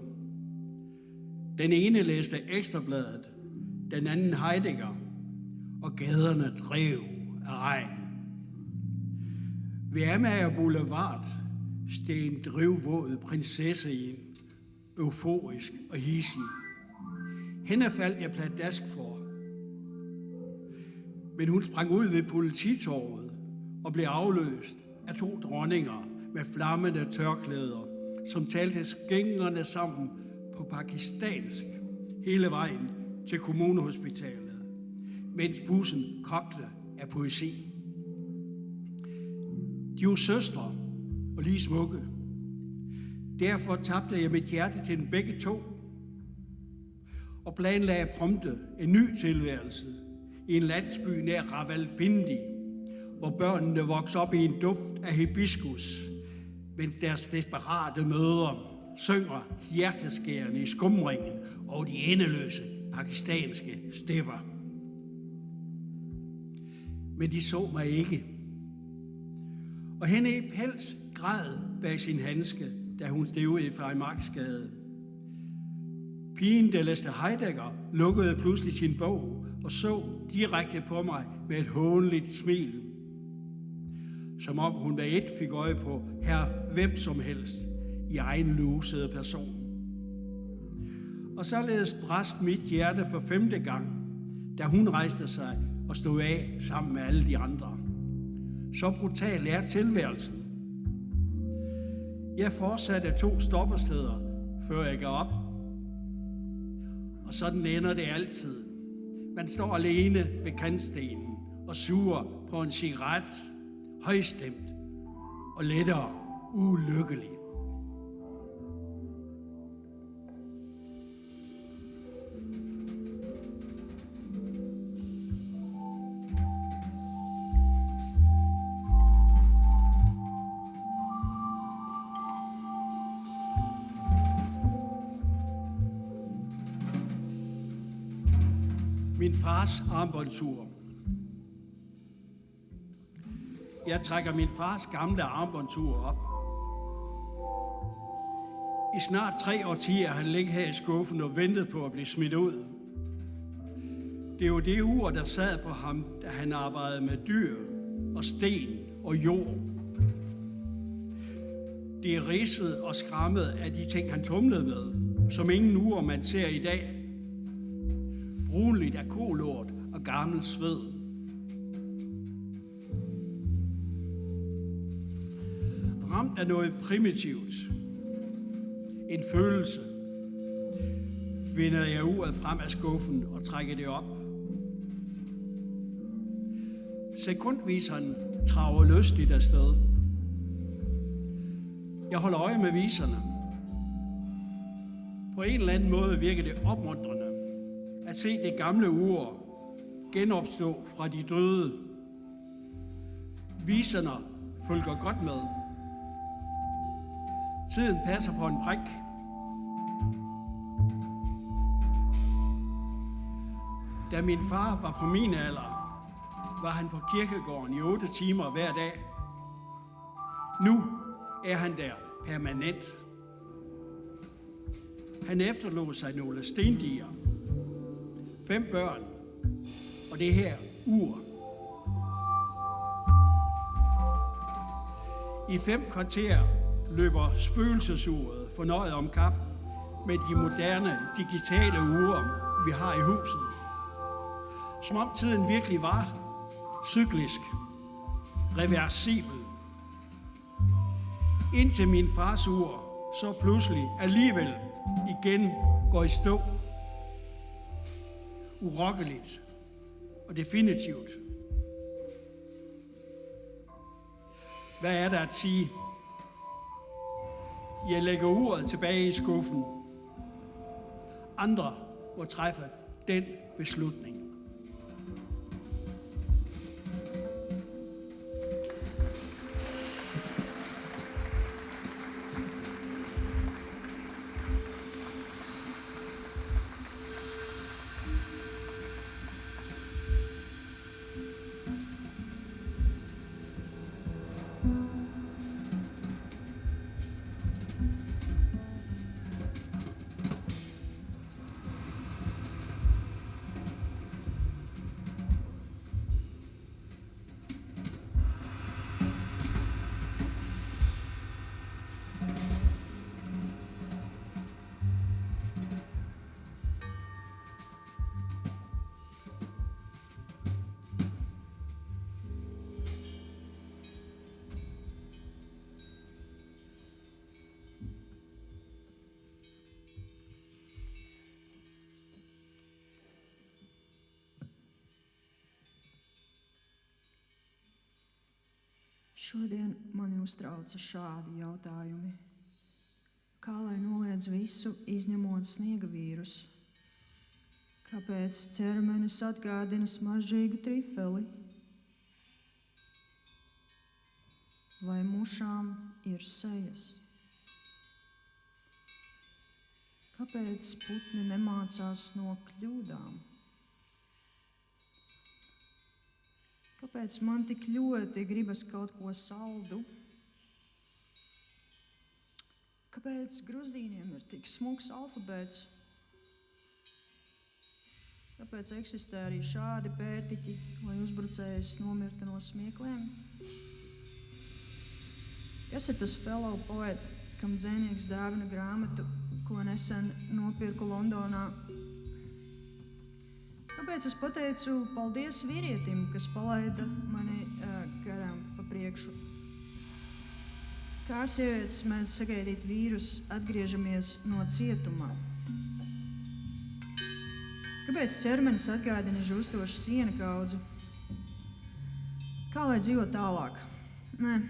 Den ene læste Ekstrabladet, den anden Heidegger, og gaderne drev af regn. Ved Amager Boulevard steg en drivvåd prinsesse ind, euforisk og hissig. Hende faldt jeg pladask for. Men hun sprang ud ved Polititorvet og blev afløst af 2 dronninger med flammende tørklæder, som talte skængerne sammen på pakistansk hele vejen til kommunehospitalet, mens bussen kogte af poesi. De var søstre og lige smukke. Derfor tabte jeg mit hjerte til dem begge 2 og planlagde prompte en ny tilværelse i en landsby nær Rawalpindi, hvor børnene voksede op i en duft af hibiskus, mens deres desperate mødre synger hjerteskærende i skumringen og de endeløse pakistanske stepper. Men de så mig ikke. Og hende i pels græd bag sin handske, da hun steg ud i Freimarksgade. Pigen, der læste Heidegger, lukkede pludselig sin bog og så direkte på mig med et hånligt smil. Som om hun med et fik øje på her hvem som helst i egen lusede person. Og således brast mit hjerte for 5. gang, da hun rejste sig og stod af sammen med alle de andre. Så brutal er tilværelsen. Jeg fortsatte 2 stoppersteder, før jeg gav op. Og sådan ender det altid. Man står alene ved kantstenen og suger på en cigaret, højstemt og lettere ulykkelig. Min fars armbåndsur. Jeg trækker min fars gamle armbåndsur op. I snart 3 årtier har han ligget her i skuffen og ventet på at blive smidt ud. Det er jo det ur, der sad på ham, da han arbejdede med dyr og sten og jord. Det er ridset og skrammet af de ting, han tumlede med, som ingen ur man ser i dag. Brunligt af kolort og gammel sved. Ramt af noget primitivt. En følelse. Finder jeg uret frem af skuffen og trækker det op. Sekundviseren traver lystigt afsted. Jeg holder øje med viserne. På en eller anden måde virker det opmuntrende at se det gamle ur genopstå fra de døde. Viserne følger godt med. Tiden passer på en prik. Da min far var på min alder, var han på kirkegården i 8 timer hver dag. Nu er han der permanent. Han efterlod sig nogle stendiger, 5 børn og det her ur. I 5 kvarter løber spøgelsesuret fornøjet om kap med de moderne digitale ure, vi har i huset. Som om tiden virkelig var cyklisk, reversibel. Indtil min fars ur så pludselig alligevel igen går i stå. Urokkeligt og definitivt. Hvad er der at sige? Jeg lægger uret tilbage i skuffen. andre må træffe den beslutning. Šodien mani uztrauca šādi jautājumi. Kā lai noliedz visu, izņemot sniega vīrusu? Kāpēc ķermenis atgādina smaržīgu trifeli? Vai mušām ir sejas? Kāpēc putni nemācās no kļūdām? Kāpēc man tik ļoti gribas kaut ko saldu? Kāpēc gruzīniem ir tik smuks alfabēts? Kāpēc eksistē arī šādi pērtiķi, lai uzbrucējs nomirta no smiekliem? Kas ir tas fellow poet, kam dzēnieks dāvina grāmatu, ko nesen nopirku Londonā? Kāpēc es pateicu paldies vīrietim, kas palaida mani garām pa priekšu? Kā sievietes mēdz sagaidīt vīrus, atgriežamies no cietumā? Kāpēc ķermenis atgādina žūstošu siena kaudzi? Kā lai dzīvo tālāk? Nē,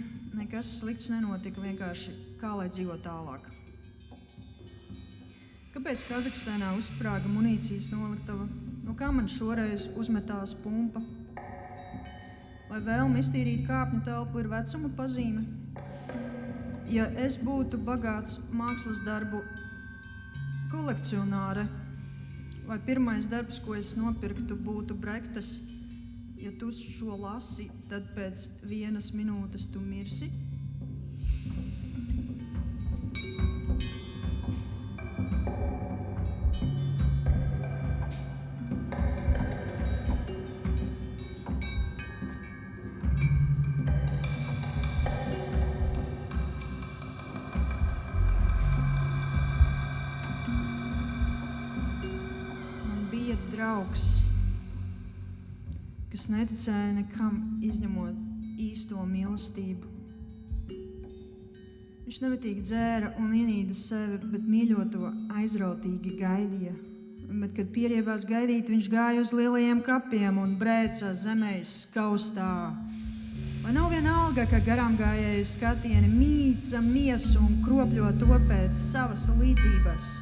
nekas slikts nenotika, vienkārši kā lai dzīvo tālāk. Kāpēc Kazahstānā uzsprāga munīcijas noliktava? Nu, kā man šoreiz uzmetās pumpa? Vai vēlme iztīrīt kāpņu telpu ir vecuma pazīme? Ja es būtu bagāts mākslas darbu kolekcionāre, vai pirmais darbs, ko es nopirktu, būtu Brektas, ja tu šo lasi, tad pēc 1 minūtes tu mirsi? Draugs, kas neticēja nekam, izņemot īsto mīlestību. Viņš nemitīgi dzēra un ienīda sevi, bet mīļoto aizrautīgi gaidīja. Bet, kad pieriebās gaidīt, viņš gāja uz lielajiem kapiem un brēca zemejas skaustā. Vai nav vienalga, ka garām gājēju skatieni mīca miesu un kropļo to pēc savas līdzības?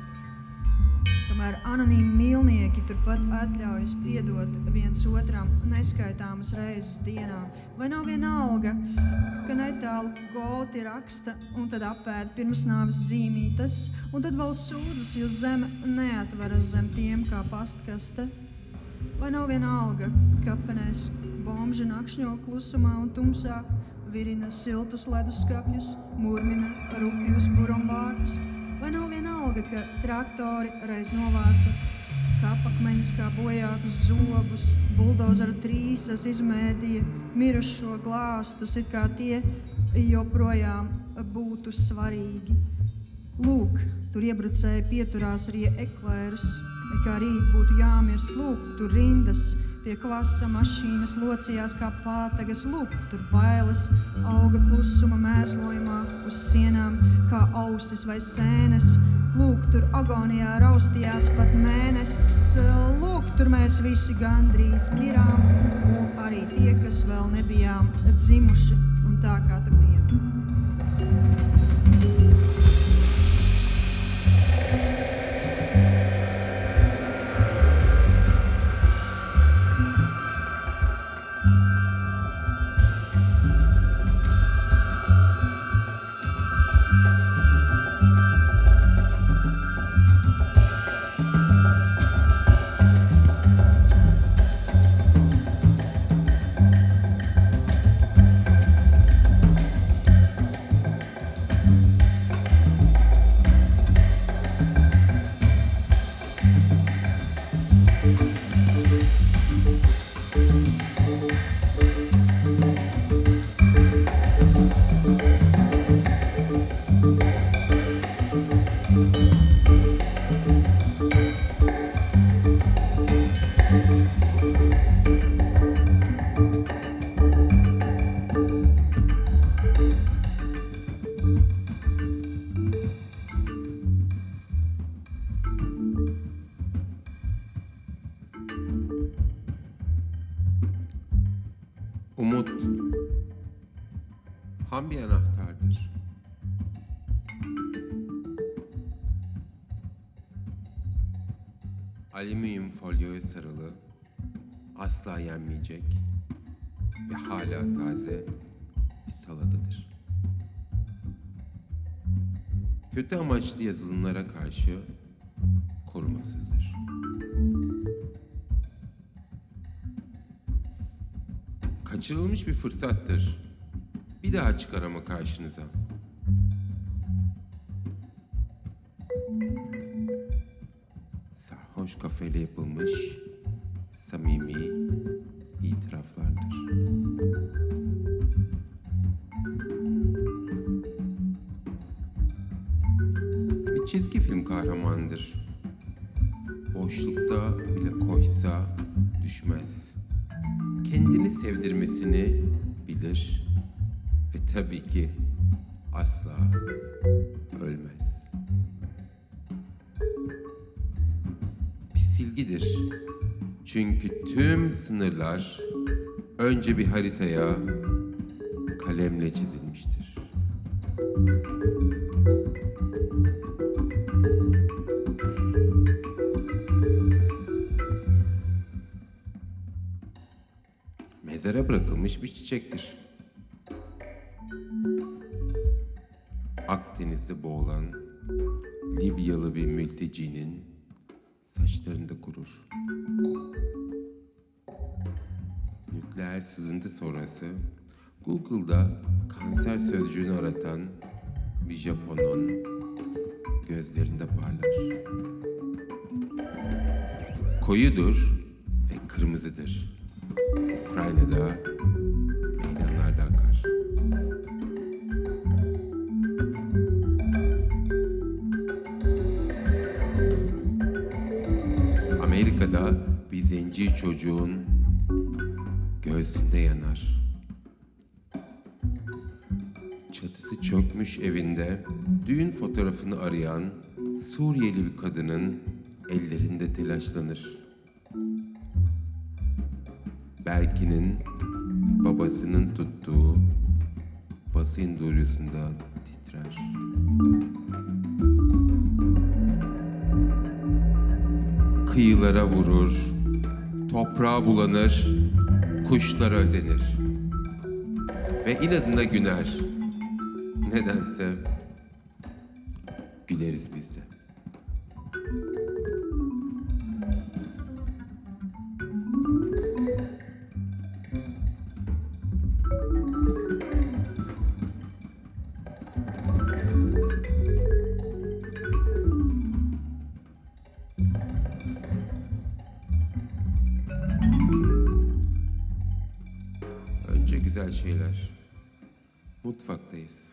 Kamēr anonīmi mīlnieki turpat atļaujas piedot viens otram neskaitāmas reizes dienā, vai nav vienalga, ka netālu goti raksta un tad apēd pirms nāves zīmītes, un tad vēl sūdzas, jo zeme neatveras zem tiem kā pastkaste? Vai nav vienalga, ka kapenēs bomži nakšņo klusumā un tumsā, virina siltus leduskapļus, murmina rupjus burumbārdus? Vai nav vienalga, ka traktori reiz novāca kapakmeņus kā bojātus zobus, buldozeru trīsas izmēdīja mirušo glāstus, it kā tie joprojām būtu svarīgi? Lūk, tur iebrucēji pieturās rie eklērus, kā rīt būtu jāmirst. Lūk, tur rindas pie kvasa mašīnas locījās kā pātagas. Lūk, tur bailes auga klusuma mēslojumā uz sienām kā ausis vai sēnes. Lūk, tur agonijā raustījās pat mēnesis. Lūk, tur mēs visi gandrīz mirām, un arī tie, kas vēl nebijām dzimuši, un tā katru dienu. Umut ham bir anahtardır. Alüminyum folyoya sarılı, asla yenmeyecek ve hala taze bir salatadır. Kötü amaçlı yazılımlara karşı korumasızdır. Kaçırılmış bir fırsattır. Bir daha çıkar ama karşınıza. Sarhoş kafayla yapılmış samimi itiraflardır. Bir çizgi film kahramandır. Boşlukta bile koşsa düşmez. Kendini sevdirmesini bilir ve tabii ki asla ölmez. Bir silgidir. Çünkü tüm sınırlar önce bir haritaya kalemle çizilmiştir. Mezara bırakılmış bir çiçektir. Akdeniz'de boğulan Libyalı bir mültecinin saçlarında kurur. Nükleer sızıntı sonrası Google'da kanser sözcüğünü aratan bir Japon'un gözlerinde parlar. Koyudur ve kırmızıdır. Ukrayna'da meydanlarda akar. Amerika'da bir zenci çocuğun göğsünde yanar. Çatısı çökmüş evinde düğün fotoğrafını arayan Suriyeli bir kadının ellerinde telaşlanır. Berkin'in babasının tuttuğu basın duyurusunda titrer. Kıyılara vurur, toprağa bulanır, kuşlara özenir. Ve inadına güner. Nedense güleriz biz de. Önce güzel şeyler. Mutfaktayız.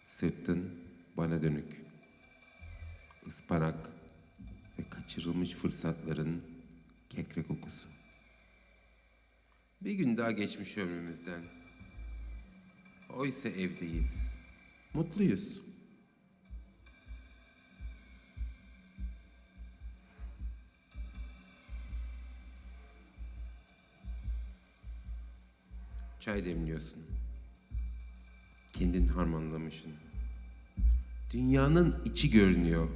Sırtın bana dönük. Ispanak ve kaçırılmış fırsatların kekre kokusu. Bir gün daha geçmiş ömrümüzden. Oysa evdeyiz. Mutluyuz. Çay demliyorsun. Kendin harmanlamışsın. Dünyanın içi görünüyor.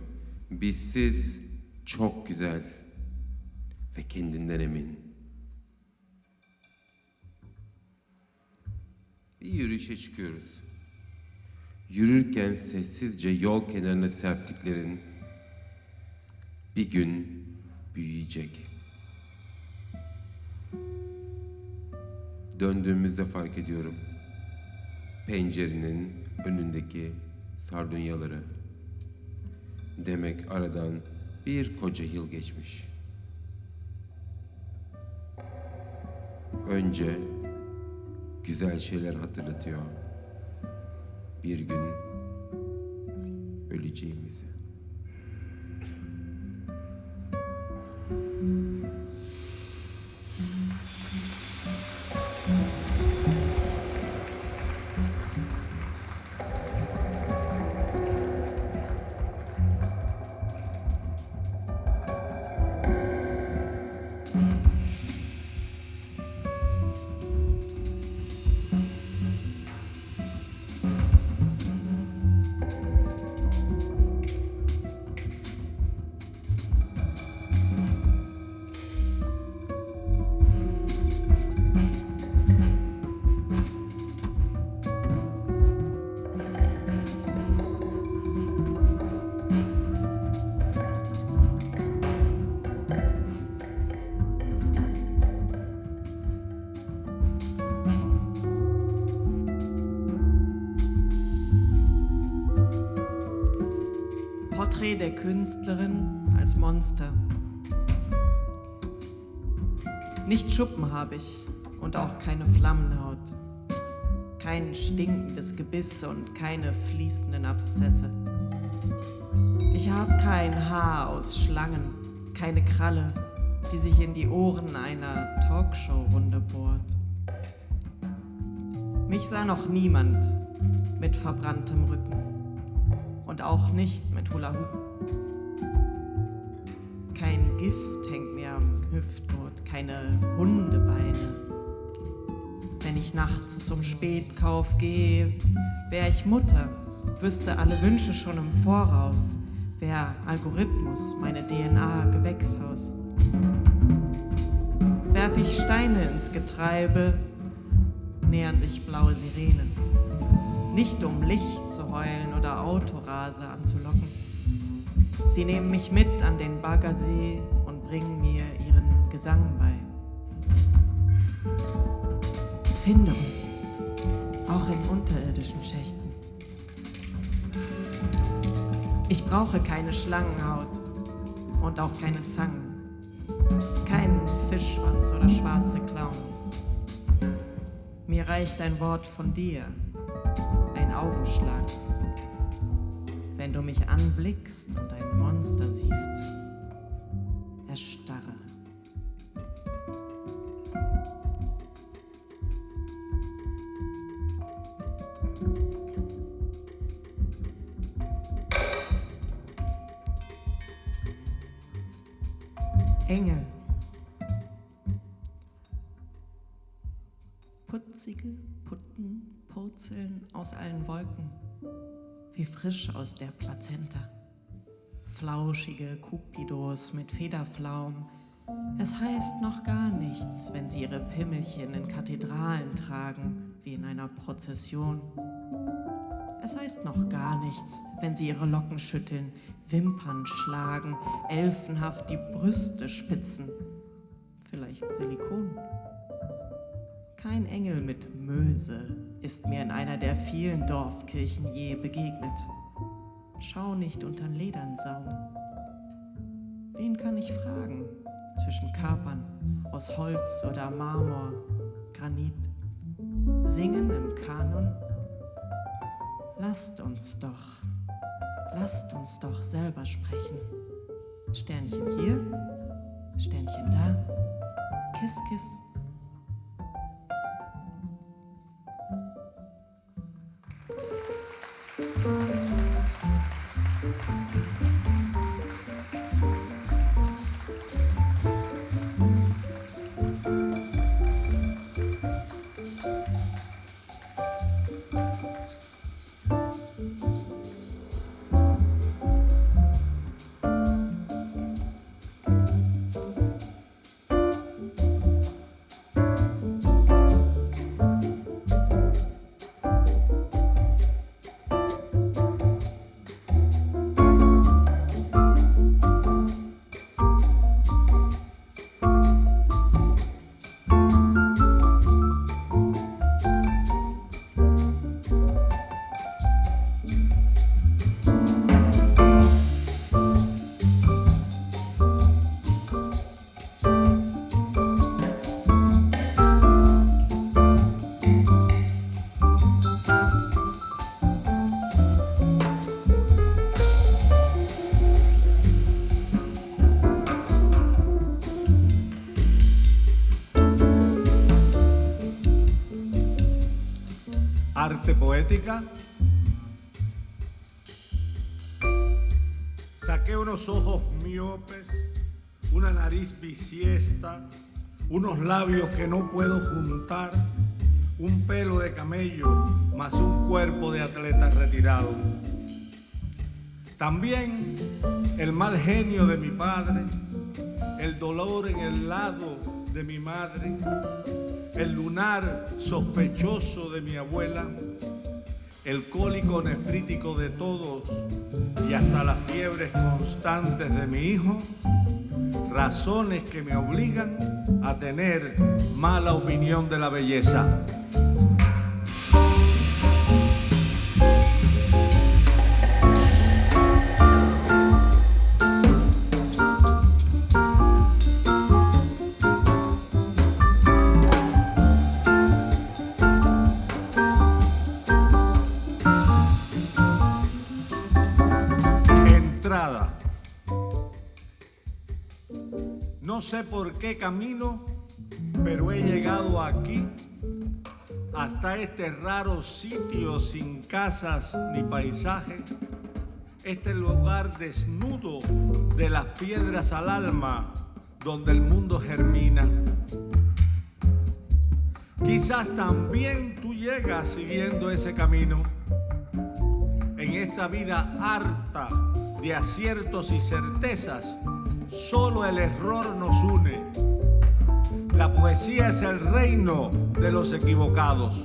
Bizsiz çok güzel ve kendinden emin. Bir yürüyüşe çıkıyoruz. Yürürken sessizce yol kenarına serptiklerin bir gün büyüyecek. Döndüğümüzde fark ediyorum. Pencerenin önündeki sardunyaları. Demek aradan bir koca yıl geçmiş. Önce güzel şeyler hatırlatıyor. Bir gün öleceğimizi. Klischee der Künstlerin als Monster. Nicht Schuppen habe ich und auch keine Flammenhaut. Kein stinkendes Gebiss und keine fließenden Abszesse. Ich habe kein Haar aus Schlangen, keine Kralle, die sich in die Ohren einer Talkshow-Runde bohrt. Mich sah noch niemand mit verbranntem Rücken und auch nicht mit Hula-Hoop. Kein Gift hängt mir am Hüftgurt, keine Hundebeine. Wenn ich nachts zum Spätkauf gehe, wär ich Mutter, wüsste alle Wünsche schon im Voraus, wär Algorithmus meine DNA-Gewächshaus. Werf ich Steine ins Getreibe, nähern sich blaue Sirenen. Nicht um Licht zu heulen oder Autorase anzulocken. Sie nehmen mich mit an den Baggersee und bringen mir ihren Gesang bei. Finde uns, auch in unterirdischen Schächten. Ich brauche keine Schlangenhaut und auch keine Zangen. Keinen Fischschwanz oder schwarze Klauen. Mir reicht ein Wort von dir, ein Augenschlag. Wenn du mich anblickst und ein Monster siehst, erstarre. Engel. Putzige Putten purzeln aus allen Wolken, wie frisch aus der Plazenta. Flauschige Cupidos mit Federflaum. Es heißt noch gar nichts, wenn sie ihre Pimmelchen in Kathedralen tragen, wie in einer Prozession. Es heißt noch gar nichts, wenn sie ihre Locken schütteln, Wimpern schlagen, elfenhaft die Brüste spitzen. Vielleicht Silikon. Kein Engel mit Möse ist mir in einer der vielen Dorfkirchen je begegnet. Schau nicht untern Ledernsaum. Wen kann ich fragen zwischen Körpern aus Holz oder Marmor, Granit? Singen im Kanon? Lasst uns doch selber sprechen. Sternchen hier, Sternchen da, Kiss, Kiss. Arte poética. Saqué unos ojos miopes, una nariz bisiesta, unos labios que no puedo juntar, un pelo de camello más un cuerpo de atleta retirado. También el mal genio de mi padre, el dolor en el lado de mi madre, el lunar sospechoso de mi abuela, el cólico nefrítico de todos y hasta las fiebres constantes de mi hijo, razones que me obligan a tener mala opinión de la belleza. No sé por qué camino, pero he llegado aquí, hasta este raro sitio sin casas ni paisaje, este lugar desnudo de las piedras al alma, donde el mundo germina. Quizás también tú llegas siguiendo ese camino. En esta vida harta de aciertos y certezas, solo el error nos une. La poesía es el reino de los equivocados.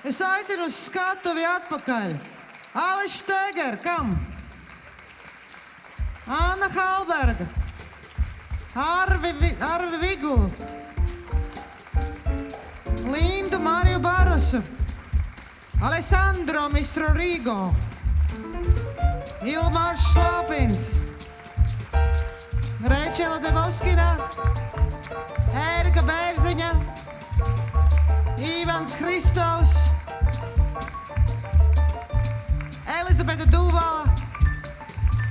Es aizinu uz skatuvi atpakaļ. Alis Šteger, kam? Anna Halberga, Arvi Vigulu, Lindu Mariju Barosu, Alessandro Mistro Rigo, Ilmārs Šlapins, Rēčela Devoskina, Ērika Bērziņa, Ivans Hristovs, Elizabete Duvala,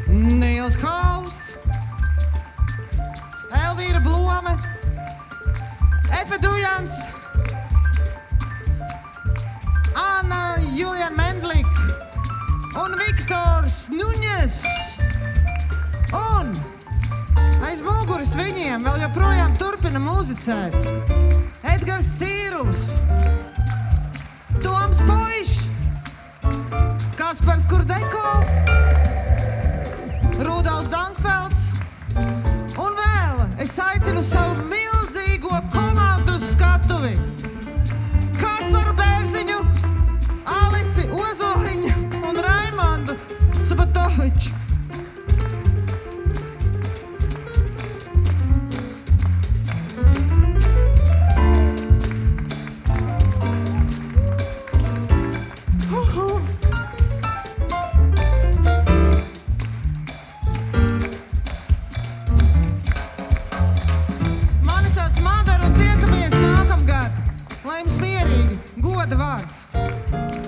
Nils Hovs, Elvīra Blome, Efe Dujans, Anna Julian Mendlik un Viktors Nuņes. Un aiz muguras viņiem vēl joprojām turpina muzicēt Edgars Cīrulis, Toms Puišs, Kaspars Kurdeko, Rudolfs Dankfelds un vēl es aicinu savu milzīgo komandu uz skatuvi. Kasparu Bērziņu, Alisi Ozoliņu un Raimondu Subatoviču. Goda vārds!